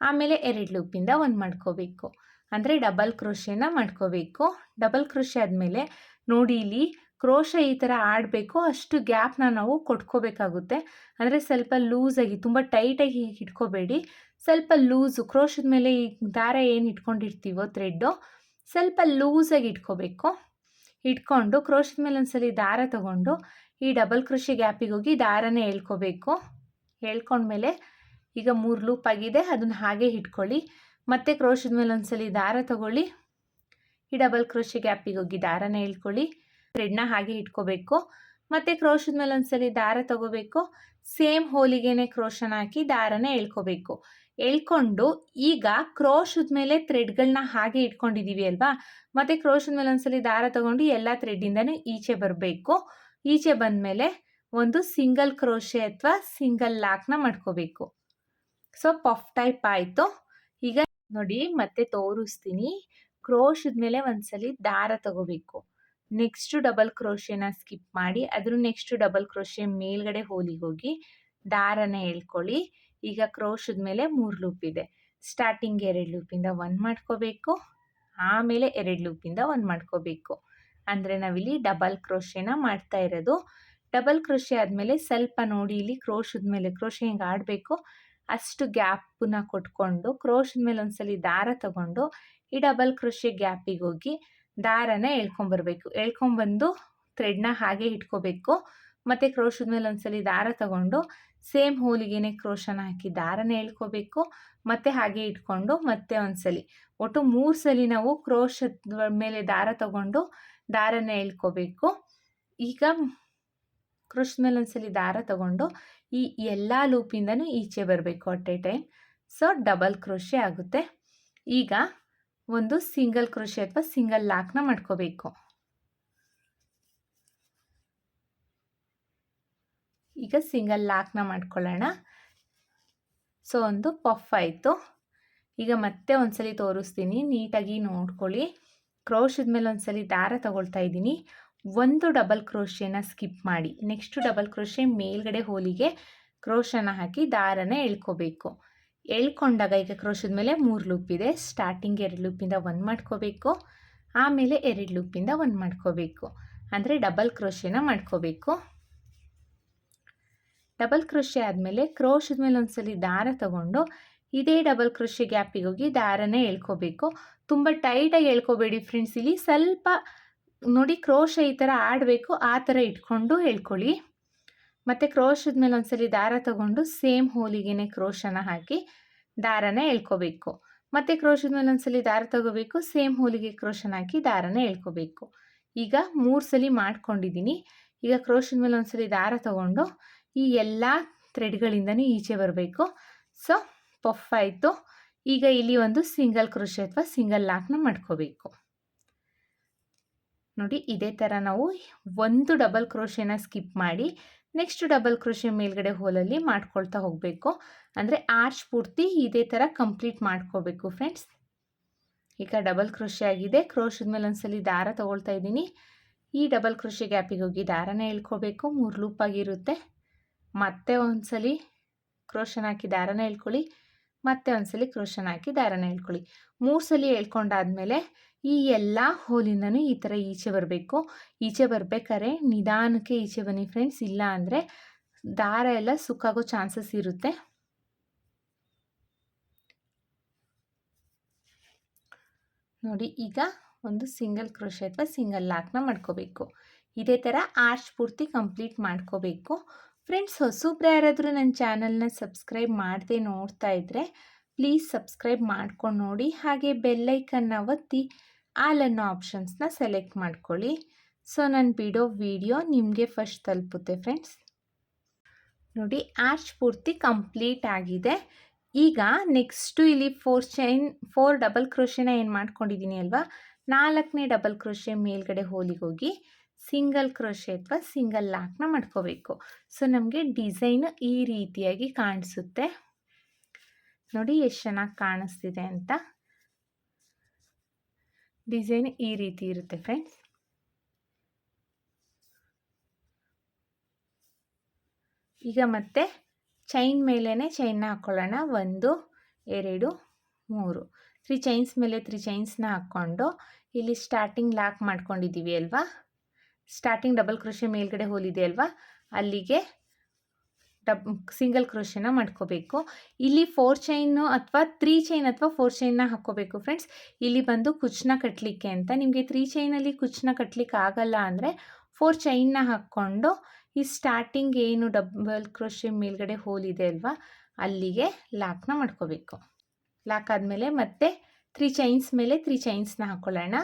ಆಮೇಲೆ 2 ಲೂಪಿಂದ 1 ಮಾಡ್ಕೋಬೇಕು. ಅಂದರೆ ಡಬಲ್ ಕ್ರೋಶೆನ ಮಾಡ್ಕೋಬೇಕು. ಡಬಲ್ ಕ್ರೋಶೆ ಆದಮೇಲೆ ನೋಡಿ, ಇಲ್ಲಿ ಕ್ರೋಶ ಈ ಥರ ಆಡಬೇಕು, ಅಷ್ಟು ಗ್ಯಾಪ್ನ ನಾವು ಕೊಟ್ಕೋಬೇಕಾಗುತ್ತೆ. ಅಂದರೆ ಸ್ವಲ್ಪ ಲೂಸಾಗಿ, ತುಂಬ ಟೈಟಾಗಿ ಇಟ್ಕೋಬೇಡಿ, ಸ್ವಲ್ಪ ಲೂಸು. ಕ್ರೋಶದ ಮೇಲೆ ಈ ದಾರ ಏನು ಇಟ್ಕೊಂಡಿರ್ತೀವೋ ಥ್ರೆಡ್ಡು, ಸ್ವಲ್ಪ ಲೂಸಾಗಿ ಇಟ್ಕೋಬೇಕು. ಇಟ್ಕೊಂಡು ಕ್ರೋಶದ ಮೇಲೆ ಒಂದ್ಸಲಿ ದಾರ ತಗೊಂಡು ಈ ಡಬಲ್ ಕ್ರೋಶೆ ಗ್ಯಾಪಿಗೆ ಹೋಗಿ ದಾರನ ಎಳ್ಕೋಬೇಕು. ಎಳ್ಕೊಂಡ್ಮೇಲೆ ಈಗ 3 ಲೂಪ್ ಆಗಿದೆ, ಅದನ್ನು ಹಾಗೆ ಇಟ್ಕೊಳ್ಳಿ. ಮತ್ತು ಕ್ರೋಶದ ಮೇಲೆ ಒಂದ್ಸಲಿ ದಾರ ತಗೊಳ್ಳಿ, ಈ ಡಬಲ್ ಕ್ರೋಶೆ ಗ್ಯಾಪಿಗೆ ಹೋಗಿ ದಾರನ ಎಳ್ಕೊಳ್ಳಿ, ಥ್ರೆಡ್ನ ಹಾಗೆ ಇಟ್ಕೋಬೇಕು. ಮತ್ತು ಕ್ರೋಶದ ಮೇಲೆ ಒಂದ್ಸಲಿ ದಾರ ತಗೋಬೇಕು, ಸೇಮ್ ಹೋಲಿಗೆನೆ ಕ್ರೋಶನ ಹಾಕಿ ದಾರನ ಎಳ್ಕೋಬೇಕು. ಎಳ್ಕೊಂಡು ಈಗ ಕ್ರೋಶದ ಮೇಲೆ ಥ್ರೆಡ್ಗಳನ್ನ ಹಾಗೆ ಇಟ್ಕೊಂಡಿದ್ದೀವಿ ಅಲ್ವಾ, ಮತ್ತು ಕ್ರೋಶದ ಮೇಲೆ ಒಂದ್ಸಲಿ ದಾರ ತಗೊಂಡು ಎಲ್ಲ ಥ್ರೆಡ್ಡಿಂದನೂ ಈಚೆ ಬರಬೇಕು. ಈಚೆ ಬಂದಮೇಲೆ ಒಂದು ಸಿಂಗಲ್ ಕ್ರೋಶೆ ಅಥವಾ ಸಿಂಗಲ್ ಲಾಕ್ನ ಮಾಡ್ಕೋಬೇಕು. ಸೊ ಪಫ್ ಟೈಪ್ ಆಯಿತು. ಈಗ ನೋಡಿ, ಮತ್ತೆ ತೋರಿಸ್ತೀನಿ. ಕ್ರೋಶದ ಮೇಲೆ ಒಂದ್ಸಲಿ ದಾರ ತಗೋಬೇಕು, ನೆಕ್ಸ್ಟು ಡಬಲ್ ಕ್ರೋಶೆನ ಸ್ಕಿಪ್ ಮಾಡಿ ಅದ್ರ ನೆಕ್ಸ್ಟು ಡಬಲ್ ಕ್ರೋಶೆ ಮೇಲ್ಗಡೆ ಹೋಲಿಗೆ ಹೋಗಿ ದಾರನ ಎಳ್ಕೊಳ್ಳಿ. ಈಗ ಕ್ರೋಶದ ಮೇಲೆ 3 ಲೂಪ್ ಇದೆ. ಸ್ಟಾರ್ಟಿಂಗ್ 2 ಲೂಪಿಂದ 1 ಮಾಡ್ಕೋಬೇಕು, ಆಮೇಲೆ 2 ಲೂಪಿಂದ 1 ಮಾಡ್ಕೋಬೇಕು. ಅಂದರೆ ನಾವಿಲ್ಲಿ ಡಬಲ್ ಕ್ರೋಶೆನ ಮಾಡ್ತಾ ಇರೋದು. ಡಬಲ್ ಕ್ರೋಶೆ ಆದಮೇಲೆ ಸ್ವಲ್ಪ ನೋಡಿ ಇಲ್ಲಿ ಕ್ರೋಶದ ಮೇಲೆ ಕ್ರೋಶೆ ಹಿಂಗೆ ಆಡಬೇಕು ಅಷ್ಟು ಗ್ಯಾಪನ್ನ ಕೊಟ್ಕೊಂಡು ಕ್ರೋಶದ ಮೇಲೆ ಒಂದ್ಸಲಿ ದಾರ ತಗೊಂಡು ಈ ಡಬಲ್ ಕ್ರೋಶೆ ಗ್ಯಾಪಿಗೆ ಹೋಗಿ ದಾರನ ಎಳ್ಕೊಂಬರ್ಬೇಕು. ಎಳ್ಕೊಂಬಂದು ಥ್ರೆಡ್ನ ಹಾಗೆ ಇಟ್ಕೋಬೇಕು. ಮತ್ತು ಕ್ರೋಶದ ಮೇಲೆ ಒಂದ್ಸಲಿ ದಾರ ತಗೊಂಡು ಸೇಮ್ ಹೋಲಿಗೆನೆ ಕ್ರೋಶನ ಹಾಕಿ ದಾರನ ಎಳ್ಕೋಬೇಕು. ಮತ್ತು ಹಾಗೆ ಇಟ್ಕೊಂಡು ಮತ್ತೆ ಒಂದ್ಸಲಿ ಒಟ್ಟು 3 ಸಲ ನಾವು ಕ್ರೋಶದ ಮೇಲೆ ದಾರ ತಗೊಂಡು ದಾರನ ಎಳ್ಕೋಬೇಕು. ಈಗ ಕ್ರೋಶದ ಮೇಲೆ ಒಂದ್ಸಲಿ ದಾರ ತಗೊಂಡು ಈ ಎಲ್ಲ ಲೂಪಿಂದನೂ ಈಚೆ ಬರಬೇಕು at A time. So double crochet ಆಗುತ್ತೆ. ಈಗ ಒಂದು ಸಿಂಗಲ್ ಕ್ರೋಶೆ ಅಥವಾ ಸಿಂಗಲ್ ಲಾಕ್ನ ಮಾಡ್ಕೋಬೇಕು. ಈಗ ಸಿಂಗಲ್ ಲಾಕ್ನ ಮಾಡ್ಕೊಳ್ಳೋಣ. ಸೊ ಒಂದು ಪಫ್ ಆಯಿತು. ಈಗ ಮತ್ತೆ ಒಂದ್ಸಲಿ ತೋರಿಸ್ತೀನಿ, ನೀಟಾಗಿ ನೋಡ್ಕೊಳ್ಳಿ. ಕ್ರೋಶದ ಮೇಲೆ ಒಂದ್ಸಲಿ ದಾರ ತಗೊಳ್ತಾ ಇದ್ದೀನಿ. ಒಂದು ಡಬಲ್ ಕ್ರೋಶೆನ ಸ್ಕಿಪ್ ಮಾಡಿ ನೆಕ್ಸ್ಟ್ ಡಬಲ್ ಕ್ರೋಶೆ ಮೇಲ್ಗಡೆ ಹೋಲಿಗೆ ಕ್ರೋಶನ ಹಾಕಿ ದಾರನ ಎಳ್ಕೋಬೇಕು. ಎಳ್ಕೊಂಡಾಗ ಈಗ ಕ್ರೋಶದ ಮೇಲೆ 3 ಲೂಪ್ ಇದೆ. ಸ್ಟಾರ್ಟಿಂಗ್ 2 ಲೂಪಿಂದ 1 ಮಾಡ್ಕೋಬೇಕು, ಆಮೇಲೆ 2 ಲೂಪಿಂದ 1 ಮಾಡ್ಕೋಬೇಕು. ಅಂದರೆ ಡಬಲ್ ಕ್ರೋಶೆನ ಮಾಡ್ಕೋಬೇಕು. ಡಬಲ್ ಕ್ರೋಶೆ ಆದಮೇಲೆ ಕ್ರೋಶದ ಮೇಲೆ ಒಂದ್ಸಲಿ ದಾರ ತಗೊಂಡು ಇದೇ ಡಬಲ್ ಕ್ರೋಶೆ ಗ್ಯಾಪಿಗೆ ಹೋಗಿ ದಾರನ ಎಳ್ಕೋಬೇಕು. ತುಂಬ ಟೈಟಾಗಿ ಎಳ್ಕೋಬೇಡಿ ಫ್ರೆಂಡ್ಸ್. ಇಲ್ಲಿ ಸ್ವಲ್ಪ ನೋಡಿ ಕ್ರೋಶೆ ಈ ಥರ ಆಡಬೇಕು, ಆ ಥರ ಇಟ್ಕೊಂಡು ಎಳ್ಕೊಳ್ಳಿ. ಮತ್ತು ಕ್ರೋಶದ ಮೇಲೆ ಒಂದ್ಸಲಿ ದಾರ ತಗೊಂಡು ಸೇಮ್ ಹೋಲಿಗೆನೆ ಕ್ರೋಶನ ಹಾಕಿ ದಾರನ ಎಳ್ಕೋಬೇಕು. ಮತ್ತು ಕ್ರೋಶದ ಮೇಲೆ ಒಂದ್ಸಲಿ ದಾರ ತಗೋಬೇಕು, ಸೇಮ್ ಹೋಲಿಗೆ ಕ್ರೋಶನ ಹಾಕಿ ದಾರನ ಎಳ್ಕೋಬೇಕು. ಈಗ 3 ಸಲ ಮಾಡ್ಕೊಂಡಿದ್ದೀನಿ. ಈಗ ಕ್ರೋಶದ ಮೇಲೆ ಒಂದ್ಸಲಿ ದಾರ ತಗೊಂಡು ಈ ಎಲ್ಲ ಥ್ರೆಡ್ಗಳಿಂದನೂ ಈಚೆ ಬರಬೇಕು. ಸೊ ಪಫ್ ಆಯಿತು. ಈಗ ಇಲ್ಲಿ ಒಂದು ಸಿಂಗಲ್ ಕ್ರೋಶೆ ಅಥವಾ ಸಿಂಗಲ್ ಲಾಕ್ನ ಮಾಡ್ಕೋಬೇಕು. ನೋಡಿ ಇದೇ ಥರ ನಾವು ಒಂದು ಡಬಲ್ ಕ್ರೋಶೆನ ಸ್ಕಿಪ್ ಮಾಡಿ ನೆಕ್ಸ್ಟ್ ಡಬಲ್ ಕ್ರೋಶೆ ಮೇಲ್ಗಡೆ ಹೋಲಲ್ಲಿ ಮಾಡ್ಕೊಳ್ತಾ ಹೋಗಬೇಕು. ಅಂದರೆ ಆರ್ಚ್ ಪೂರ್ತಿ ಇದೇ ಥರ ಕಂಪ್ಲೀಟ್ ಮಾಡ್ಕೋಬೇಕು ಫ್ರೆಂಡ್ಸ್. ಈಗ ಡಬಲ್ ಕ್ರೋಶೆ ಆಗಿದೆ. ಕ್ರೋಶದ ಮೇಲೆ ಒಂದ್ಸಲಿ ದಾರ ತಗೊಳ್ತಾ ಇದ್ದೀನಿ. ಈ ಡಬಲ್ ಕ್ರೋಶೆ ಗ್ಯಾಪಿಗೆ ಹೋಗಿ ದಾರನ ಎಳ್ಕೋಬೇಕು. 3 ಲೂಪ್ ಆಗಿರುತ್ತೆ. ಮತ್ತೆ ಒಂದ್ಸಲಿ ಕ್ರೋಶನ ಹಾಕಿ ದಾರನ ಎಳ್ಕೊಳ್ಳಿ, ಮತ್ತೆ ಒಂದ್ಸಲಿ ಕ್ರೋಶನ ಹಾಕಿ ದಾರನ ಎಳ್ಕೊಳ್ಳಿ. 3 ಸಲ ಎಳ್ಕೊಂಡಾದ್ಮೇಲೆ ಈ ಎಲ್ಲ ಹೋಲಿಂದನೂ ಈ ಥರ ಈಚೆ ಬರಬೇಕು. ಈಚೆ ಬರಬೇಕಾದ್ರೆ ನಿಧಾನಕ್ಕೆ ಈಚೆ ಬನ್ನಿ ಫ್ರೆಂಡ್ಸ್, ಇಲ್ಲ ಅಂದರೆ ದಾರ ಎಲ್ಲ ಸುಕ್ಕಾಗೋ ಚಾನ್ಸಸ್ ಇರುತ್ತೆ. ನೋಡಿ ಈಗ ಒಂದು ಸಿಂಗಲ್ ಕ್ರೋಶೆ ಅಥವಾ ಸಿಂಗಲ್ ಲಾಕ್ನ ಮಾಡ್ಕೋಬೇಕು. ಇದೇ ಥರ ಆರ್ಚ್ ಪೂರ್ತಿ ಕಂಪ್ಲೀಟ್ ಮಾಡ್ಕೋಬೇಕು ಫ್ರೆಂಡ್ಸ್. ಹೊಸಬ್ರು ಯಾರಾದರೂ ನನ್ನ ಚಾನಲ್ನ ಸಬ್ಸ್ಕ್ರೈಬ್ ಮಾಡದೆ ನೋಡ್ತಾ ಇದ್ದರೆ ಪ್ಲೀಸ್ ಸಬ್ಸ್ಕ್ರೈಬ್ ಮಾಡ್ಕೊಂಡು ನೋಡಿ. ಹಾಗೆ ಬೆಲ್ಲೈಕನ್ನ ಒತ್ತಿ ಆಲ್ ಅನ್ನೋ ಆಪ್ಷನ್ಸ್ನ ಸೆಲೆಕ್ಟ್ ಮಾಡ್ಕೊಳ್ಳಿ. ಸೊ ನಾನು ಬಿಡೋ ವಿಡಿಯೋ ನಿಮಗೆ ಫಸ್ಟ್ ತಲುಪುತ್ತೆ ಫ್ರೆಂಡ್ಸ್. ನೋಡಿ ಆರ್ಚ್ ಪೂರ್ತಿ ಕಂಪ್ಲೀಟ್ ಆಗಿದೆ. ಈಗ ನೆಕ್ಸ್ಟು ಇಲ್ಲಿ 4 ಡಬಲ್ ಕ್ರೋಶೆನ ಏನು ಮಾಡ್ಕೊಂಡಿದ್ದೀನಿ ಅಲ್ವಾ, 4ನೇ ಡಬಲ್ ಕ್ರೋಶೆ ಮೇಲ್ಗಡೆ ಹೋಲಿಗೆ ಹೋಗಿ ಸಿಂಗಲ್ ಕ್ರೋಶೆ ಅಥವಾ ಸಿಂಗಲ್ ಲಾಕ್ನ ಮಾಡ್ಕೋಬೇಕು. ಸೊ ನಮಗೆ ಡಿಸೈನ್ ಈ ರೀತಿಯಾಗಿ ಕಾಣಿಸುತ್ತೆ. ನೋಡಿ ಎಷ್ಟು ಚೆನ್ನಾಗಿ ಕಾಣಿಸ್ತಿದೆ ಅಂತ. ಡಿಸೈನ್ ಈ ರೀತಿ ಇರುತ್ತೆ ಫ್ರೆಂಡ್ಸ್. ಈಗ ಮತ್ತೆ ಚೈನ್ ಮೇಲೇ ಚೈನ್ನ ಹಾಕ್ಕೊಳ್ಳೋಣ. 1 2 3 3 ಚೈನ್ಸ್ ಮೇಲೆ 3 ಚೈನ್ಸ್ನ ಹಾಕ್ಕೊಂಡು ಇಲ್ಲಿ ಸ್ಟಾರ್ಟಿಂಗ್ ಲಾಕ್ ಮಾಡ್ಕೊಂಡಿದ್ದೀವಿ ಅಲ್ವಾ, ಸ್ಟಾರ್ಟಿಂಗ್ ಡಬಲ್ ಕ್ರೋಶೆ ಮೇಲ್ಗಡೆ ಹೋಲಿದೆ ಅಲ್ವಾ, ಅಲ್ಲಿಗೆ ಸಿಂಗಲ್ ಕ್ರೋಶೆನ ಮಾಡ್ಕೋಬೇಕು. ಇಲ್ಲಿ 4 ಚೈನು ಅಥವಾ 3 ಚೈನ್ ಅಥವಾ 4 ಚೈನ್ನ ಹಾಕ್ಕೋಬೇಕು ಫ್ರೆಂಡ್ಸ್. ಇಲ್ಲಿ ಬಂದು ಕುಚ್ಚನ್ನ ಕಟ್ಟಲಿಕ್ಕೆ ಅಂತ. ನಿಮಗೆ 3 ಚೈನಲ್ಲಿ ಕುಚ್ಚನ್ನ ಕಟ್ಟಲಿಕ್ಕೆ ಆಗಲ್ಲ ಅಂದರೆ 4 ಚೈನ್ನ ಹಾಕ್ಕೊಂಡು ಈ ಸ್ಟಾರ್ಟಿಂಗ್ ಏನು ಡಬಲ್ ಕ್ರೋಶೆ ಮೇಲ್ಗಡೆ ಹೋಲಿದೆ ಅಲ್ವಾ, ಅಲ್ಲಿಗೆ ಲಾಕ್ನ ಮಾಡ್ಕೋಬೇಕು. ಲಾಕ್ ಆದಮೇಲೆ ಮತ್ತೆ 3 ಚೈನ್ಸ್ ಮೇಲೆ 3 ಚೈನ್ಸ್ನ ಹಾಕ್ಕೊಳ್ಳೋಣ.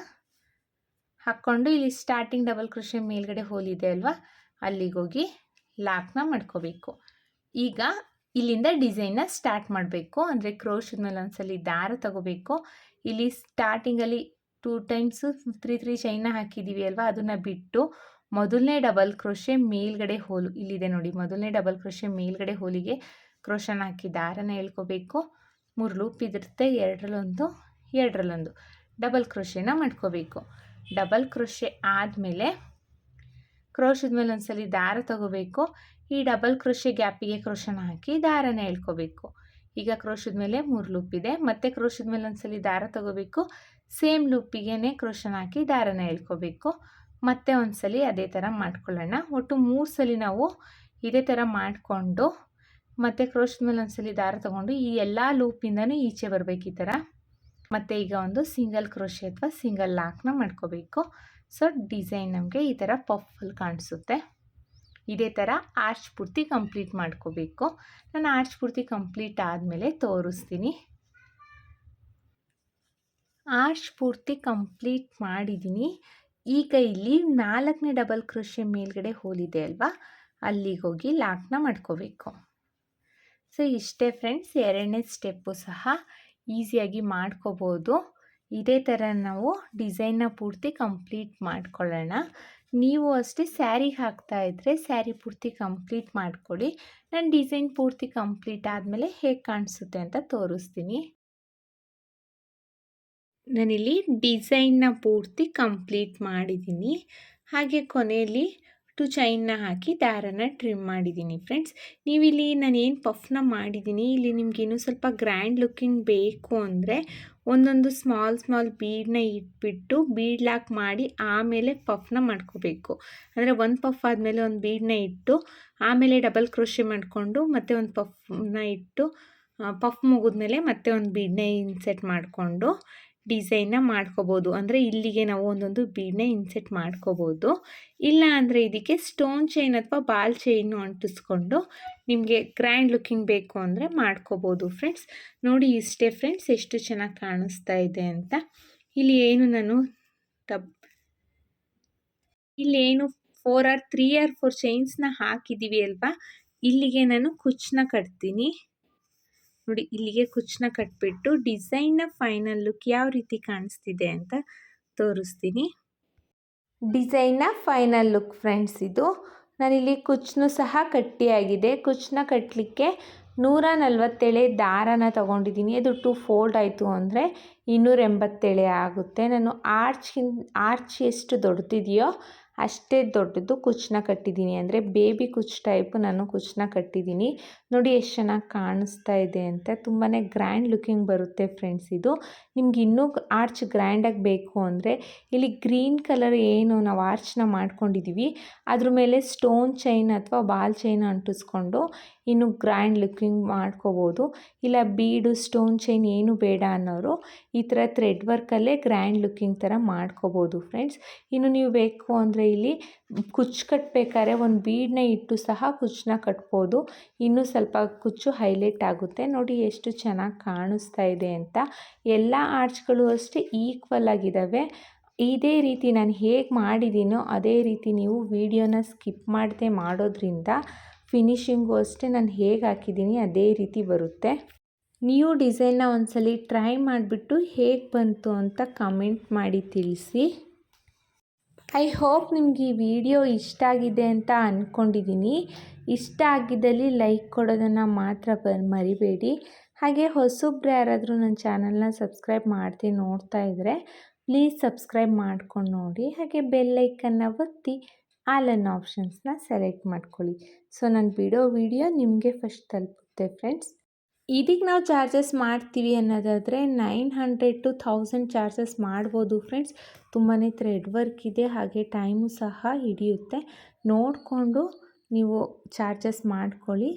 ಹಾಕ್ಕೊಂಡು ಇಲ್ಲಿ ಸ್ಟಾರ್ಟಿಂಗ್ ಡಬಲ್ ಕ್ರೋಶೆ ಮೇಲ್ಗಡೆ ಹೋಲಿದೆ ಅಲ್ವಾ, ಅಲ್ಲಿಗೋಗಿ ಲಾಕ್ನ ಮಾಡ್ಕೋಬೇಕು. ಈಗ ಇಲ್ಲಿಂದ ಡಿಸೈನ್ನ ಸ್ಟಾರ್ಟ್ ಮಾಡಬೇಕು. ಅಂದರೆ ಕ್ರೋಶದ ಮೇಲೆ ಒಂದ್ಸಲಿ ದಾರ ತಗೋಬೇಕು. ಇಲ್ಲಿ ಸ್ಟಾರ್ಟಿಂಗಲ್ಲಿ 2 ಟೈಮ್ಸು 3 ಚೈನ್ನ ಹಾಕಿದ್ದೀವಿ ಅಲ್ವಾ, ಅದನ್ನು ಬಿಟ್ಟು ಮೊದಲನೇ ಡಬಲ್ ಕ್ರೋಶೆ ಮೇಲ್ಗಡೆ ಹೋಲು ಇಲ್ಲಿದೆ ನೋಡಿ, ಮೊದಲನೇ ಡಬಲ್ ಕ್ರೋಶೆ ಮೇಲ್ಗಡೆ ಹೋಲಿಗೆ ಕ್ರೋಶನ ಹಾಕಿ ದಾರನ ಎಳ್ಕೋಬೇಕು. 3 ಲೂಪ್ ಇದಿರುತ್ತೆ, 2ರಲ್ಲೊಂದು 2ರಲ್ಲೊಂದು ಡಬಲ್ ಕ್ರೋಶೆನ ಮಾಡ್ಕೋಬೇಕು. ಡಬಲ್ ಕ್ರೋಶೆ ಆದಮೇಲೆ ಕ್ರೋಶದ ಮೇಲೆ ಒಂದ್ಸಲಿ ದಾರ ತಗೋಬೇಕು. ಈ ಡಬಲ್ ಕ್ರೋಶೆ ಗ್ಯಾಪಿಗೆ ಕ್ರೋಶನ ಹಾಕಿ ದಾರನ ಎಳ್ಕೋಬೇಕು. ಈಗ ಕ್ರೋಶದ ಮೇಲೆ 3 ಲೂಪ್ ಇದೆ. ಮತ್ತೆ ಕ್ರೋಶದ ಮೇಲೆ ಒಂದ್ಸಲಿ ದಾರ ತಗೋಬೇಕು. ಸೇಮ್ ಲೂಪಿಗೆ ಕ್ರೋಶನ ಹಾಕಿ ದಾರನ ಎಳ್ಕೋಬೇಕು. ಮತ್ತೆ ಒಂದ್ಸಲಿ ಅದೇ ಥರ ಮಾಡ್ಕೊಳ್ಳೋಣ. ಒಟ್ಟು 3 ಸಲ ನಾವು ಇದೇ ಥರ ಮಾಡಿಕೊಂಡು ಮತ್ತೆ ಕ್ರೋಶದ ಮೇಲೆ ಒಂದ್ಸಲಿ ದಾರ ತಗೊಂಡು ಈ ಎಲ್ಲ ಲೂಪಿಂದನೂ ಈಚೆ ಬರಬೇಕು ಈ ಥರ. ಮತ್ತು ಈಗ ಒಂದು ಸಿಂಗಲ್ ಕ್ರೋಶೆ ಅಥವಾ ಸಿಂಗಲ್ ಲಾಕ್ನ ಮಾಡ್ಕೋಬೇಕು. ಸೊ ಡಿಸೈನ್ ನಮಗೆ ಈ ಥರ ಪಫಲ್ಲಿ ಕಾಣಿಸುತ್ತೆ. ಇದೇ ಥರ ಆರ್ಚ್ ಪೂರ್ತಿ ಕಂಪ್ಲೀಟ್ ಮಾಡ್ಕೋಬೇಕು. ನಾನು ಆರ್ಚ್ ಪೂರ್ತಿ ಕಂಪ್ಲೀಟ್ ಆದಮೇಲೆ ತೋರಿಸ್ತೀನಿ. ಆರ್ಚ್ ಪೂರ್ತಿ ಕಂಪ್ಲೀಟ್ ಮಾಡಿದ್ದೀನಿ. ಈಗ ಇಲ್ಲಿ 4ನೇ ಡಬಲ್ ಕ್ರೋಶೆ ಮೇಲ್ಗಡೆ ಹೋಲಿದೆ ಅಲ್ವಾ, ಅಲ್ಲಿಗೆ ಹೋಗಿ ಲಾಕ್ನ ಮಾಡ್ಕೋಬೇಕು. ಸೊ ಇಷ್ಟೇ ಫ್ರೆಂಡ್ಸ್, 2ನೇ ಸ್ಟೆಪ್ಪು ಸಹ ಈಸಿಯಾಗಿ ಮಾಡ್ಕೋಬೋದು. ಇದೇ ಥರ ನಾವು ಡಿಸೈನ್ನ ಪೂರ್ತಿ ಕಂಪ್ಲೀಟ್ ಮಾಡ್ಕೊಳ್ಳೋಣ. ನೀವು ಅಷ್ಟೇ ಸ್ಯಾರಿಗೆ ಹಾಕ್ತಾ ಇದ್ದರೆ ಸ್ಯಾರಿ ಪೂರ್ತಿ ಕಂಪ್ಲೀಟ್ ಮಾಡ್ಕೊಳ್ಳಿ. ನಾನು ಡಿಸೈನ್ ಪೂರ್ತಿ ಕಂಪ್ಲೀಟ್ ಆದಮೇಲೆ ಹೇಗೆ ಕಾಣಿಸುತ್ತೆ ಅಂತ ತೋರಿಸ್ತೀನಿ. ನಾನಿಲ್ಲಿ ಡಿಸೈನ್ನ ಪೂರ್ತಿ ಕಂಪ್ಲೀಟ್ ಮಾಡಿದ್ದೀನಿ. ಹಾಗೆ ಕೊನೆಯಲ್ಲಿ 2 ಚೈನ್ನ ಹಾಕಿ ದಾರನ ಟ್ರಿಮ್ ಮಾಡಿದ್ದೀನಿ ಫ್ರೆಂಡ್ಸ್. ನೀವಿಲ್ಲಿ ನಾನೇನು ಪಫ್ನ ಮಾಡಿದ್ದೀನಿ, ಇಲ್ಲಿ ನಿಮ್ಗೆ ಇನ್ನೂ ಸ್ವಲ್ಪ ಗ್ರ್ಯಾಂಡ್ ಲುಕ್ಕಿಂಗ್ ಬೇಕು ಅಂದರೆ ಒಂದೊಂದು ಸ್ಮಾಲ್ ಬೀಡನ್ನ ಇಟ್ಬಿಟ್ಟು ಬೀಡ್ ಲಾಕ್ ಮಾಡಿ ಆಮೇಲೆ ಪಫ್ನ ಮಾಡ್ಕೋಬೇಕು. ಅಂದರೆ ಒಂದು ಪಫ್ ಆದಮೇಲೆ ಒಂದು ಬೀಡನ್ನ ಇಟ್ಟು ಆಮೇಲೆ ಡಬಲ್ ಕ್ರೋಶೆ ಮಾಡಿಕೊಂಡು ಮತ್ತೆ ಒಂದು ಪಫ್ನ ಇಟ್ಟು ಪಫ್ ಮುಗಿದ್ಮೇಲೆ ಮತ್ತೆ ಒಂದು ಬೀಡನ್ನ ಇನ್ಸೆಟ್ ಮಾಡಿಕೊಂಡು ಡಿಸೈನ್ನ ಮಾಡ್ಕೋಬೋದು. ಅಂದರೆ ಇಲ್ಲಿಗೆ ನಾವು ಒಂದೊಂದು ಬೀಡನ್ನ ಇನ್ಸೆಟ್ ಮಾಡ್ಕೋಬೋದು. ಇಲ್ಲ ಅಂದರೆ ಇದಕ್ಕೆ ಸ್ಟೋನ್ ಚೈನ್ ಅಥವಾ ಬಾಲ್ ಚೈನು ಅಂಟಿಸ್ಕೊಂಡು ನಿಮಗೆ ಗ್ರ್ಯಾಂಡ್ ಲುಕ್ಕಿಂಗ್ ಬೇಕು ಅಂದರೆ ಮಾಡ್ಕೋಬೋದು ಫ್ರೆಂಡ್ಸ್. ನೋಡಿ ಇಷ್ಟೇ ಫ್ರೆಂಡ್ಸ್, ಎಷ್ಟು ಚೆನ್ನಾಗಿ ಕಾಣಿಸ್ತಾ ಇದೆ ಅಂತ. ಇಲ್ಲಿ ಏನು ನಾನು ಇಲ್ಲೇನು 3 or 4 ಚೈನ್ಸ್ನ ಹಾಕಿದ್ದೀವಿ ಅಲ್ವಾ, ಇಲ್ಲಿಗೆ ನಾನು ಕುಚ್ಚನ್ನ ಕಟ್ತೀನಿ. ನೋಡಿ ಇಲ್ಲಿಗೆ ಕುಚ್ಚನ್ನ ಕಟ್ಬಿಟ್ಟು ಡಿಸೈನ್ನ ಫೈನಲ್ ಲುಕ್ ಯಾವ ರೀತಿ ಕಾಣಿಸ್ತಿದೆ ಅಂತ ತೋರಿಸ್ತೀನಿ. ಡಿಸೈನ್ನ ಫೈನಲ್ ಲುಕ್ ಫ್ರೆಂಡ್ಸ್ ಇದು. ನಾನಿಲ್ಲಿ ಕುಚ್ಚನ್ನು ಸಹ ಕಟ್ಟಿಯಾಗಿದೆ. ಕುಚ್ಚನ್ನ ಕಟ್ಟಲಿಕ್ಕೆ 140 ಎಳೆ ದಾರನ ತೊಗೊಂಡಿದ್ದೀನಿ. ಅದು 2 ಫೋಲ್ಡ್ ಆಯಿತು ಅಂದರೆ 280 ಎಳೆ ಆಗುತ್ತೆ. ನಾನು ಆರ್ಚ್ ಎಷ್ಟು ದೊಡ್ಡದಿದೆಯೋ ಅಷ್ಟೇ ದೊಡ್ಡದು ಕುಚ್ಚನ್ನ ಕಟ್ಟಿದ್ದೀನಿ. ಅಂದರೆ ಬೇಬಿ ಕುಚ್ಚು ಟೈಪು ನಾನು ಕುಚ್ಚನ್ನ ಕಟ್ಟಿದ್ದೀನಿ. ನೋಡಿ ಎಷ್ಟು ಚೆನ್ನಾಗಿ ಕಾಣಿಸ್ತಾ ಇದೆ ಅಂತ. ತುಂಬಾ ಗ್ರ್ಯಾಂಡ್ ಲುಕ್ಕಿಂಗ್ ಬರುತ್ತೆ ಫ್ರೆಂಡ್ಸ್ ಇದು. ನಿಮ್ಗೆ ಇನ್ನೂ ಆರ್ಚ್ ಗ್ರ್ಯಾಂಡಾಗಿ ಬೇಕು ಅಂದರೆ ಇಲ್ಲಿ ಗ್ರೀನ್ ಕಲರ್ ಏನು ನಾವು ಆರ್ಚ್ನ ಮಾಡ್ಕೊಂಡಿದ್ದೀವಿ ಅದ್ರ ಮೇಲೆ ಸ್ಟೋನ್ ಚೈನ್ ಅಥವಾ ಬಾಲ್ ಚೈನ್ ಅಂಟಿಸ್ಕೊಂಡು ಇನ್ನು ಗ್ರ್ಯಾಂಡ್ ಲುಕ್ಕಿಂಗ್ ಮಾಡ್ಕೋಬೋದು. ಇಲ್ಲ ಬೀಡು ಸ್ಟೋನ್ ಚೈನ್ ಏನು ಬೇಡ ಅನ್ನೋರು ಈ ಥರ ಥ್ರೆಡ್ ವರ್ಕಲ್ಲೇ ಗ್ರ್ಯಾಂಡ್ ಲುಕ್ಕಿಂಗ್ ಥರ ಮಾಡ್ಕೋಬೋದು ಫ್ರೆಂಡ್ಸ್. ಇನ್ನು ನೀವು ಬೇಕು ಅಂದರೆ ಇಲ್ಲಿ ಕುಚ್ಚು ಕಟ್ಟಬೇಕಾದ್ರೆ ಒಂದು ಬೀಡನ್ನ ಇಟ್ಟು ಸಹ ಕುಚ್ಚನ್ನ ಕಟ್ಬೋದು. ಇನ್ನೂ ಸ್ವಲ್ಪ ಕುಚ್ಚು ಹೈಲೈಟ್ ಆಗುತ್ತೆ. ನೋಡಿ ಎಷ್ಟು ಚೆನ್ನಾಗಿ ಕಾಣಿಸ್ತಾ ಇದೆ ಅಂತ. ಎಲ್ಲ ಆರ್ಚ್ಗಳು ಅಷ್ಟೇ ಈಕ್ವಲ್ ಆಗಿದ್ದಾವೆ. ಇದೇ ರೀತಿ ನಾನು ಹೇಗೆ ಮಾಡಿದ್ದೀನೋ ಅದೇ ರೀತಿ ನೀವು ವಿಡಿಯೋನ ಸ್ಕಿಪ್ ಮಾಡದೆ ಮಾಡೋದ್ರಿಂದ ಫಿನಿಶಿಂಗು ಅಷ್ಟೇ ನಾನು ಹೇಗೆ ಹಾಕಿದ್ದೀನಿ ಅದೇ ರೀತಿ ಬರುತ್ತೆ. ನೀವು ಡಿಸೈನ್ನ ಒಂದ್ಸಲಿ ಟ್ರೈ ಮಾಡಿಬಿಟ್ಟು ಹೇಗೆ ಬಂತು ಅಂತ ಕಮೆಂಟ್ ಮಾಡಿ ತಿಳಿಸಿ. ಐ ಹೋಪ್ ನಿಮ್ಗೆ ಈ ವಿಡಿಯೋ ಇಷ್ಟ ಆಗಿದೆ ಅಂತ ಅಂದ್ಕೊಂಡಿದ್ದೀನಿ. ಇಷ್ಟ ಆಗಿದ್ದಲ್ಲಿ ಲೈಕ್ ಕೊಡೋದನ್ನು ಮಾತ್ರ ಮರಿಬೇಡಿ. ಹಾಗೆ ಹೊಸಬ್ರು ಯಾರಾದರೂ ನನ್ನ ಚಾನಲ್ನ ಸಬ್ಸ್ಕ್ರೈಬ್ ಮಾಡದೆ ನೋಡ್ತಾ ಇದ್ದರೆ ಪ್ಲೀಸ್ ಸಬ್ಸ್ಕ್ರೈಬ್ ಮಾಡ್ಕೊಂಡು ನೋಡಿ. ಹಾಗೆ ಬೆಲ್ ಐಕನ್ನ ಒತ್ತಿ ಆಲ್ ಅನ್ನೋ ಆಪ್ಷನ್ಸ್ನ ಸೆಲೆಕ್ಟ್ ಮಾಡ್ಕೊಳ್ಳಿ. ಸೊ ನಾನು ಬಿಡೋ ವಿಡಿಯೋ ನಿಮಗೆ ಫಸ್ಟ್ ತಲುಪುತ್ತೆ ಫ್ರೆಂಡ್ಸ್. ಇದಕ್ಕೆ ನಾವು ಚಾರ್ಜಸ್ ಮಾಡ್ತೀವಿ ಅನ್ನೋದಾದರೆ 900 to 1000 ಚಾರ್ಜಸ್ ಮಾಡ್ಬೋದು ಫ್ರೆಂಡ್ಸ್. ತುಂಬಾ ಥ್ರೆಡ್ ವರ್ಕ್ ಇದೆ, ಹಾಗೆ ಟೈಮು ಸಹ ಹಿಡಿಯುತ್ತೆ. ನೋಡಿಕೊಂಡು ನೀವು ಚಾರ್ಜಸ್ ಮಾಡ್ಕೊಳ್ಳಿ.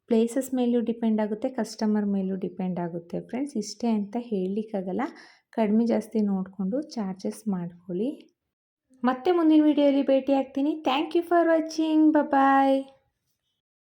ಪ್ಲೇಸಸ್ ಮೇಲೂ ಡಿಪೆಂಡ್ ಆಗುತ್ತೆ, ಕಸ್ಟಮರ್ ಮೇಲೂ ಡಿಪೆಂಡ್ ಆಗುತ್ತೆ ಫ್ರೆಂಡ್ಸ್. ಇಷ್ಟೇ ಅಂತ ಹೇಳಲಿಕ್ಕಾಗಲ್ಲ, ಕಡಿಮೆ ಜಾಸ್ತಿ ನೋಡಿಕೊಂಡು ಚಾರ್ಜಸ್ ಮಾಡ್ಕೊಳ್ಳಿ. ಮತ್ತೆ ಮುಂದಿನ ವಿಡಿಯೋಲಿ ಭೇಟಿ ಆಗ್ತೀನಿ. Thank you for watching. Bye.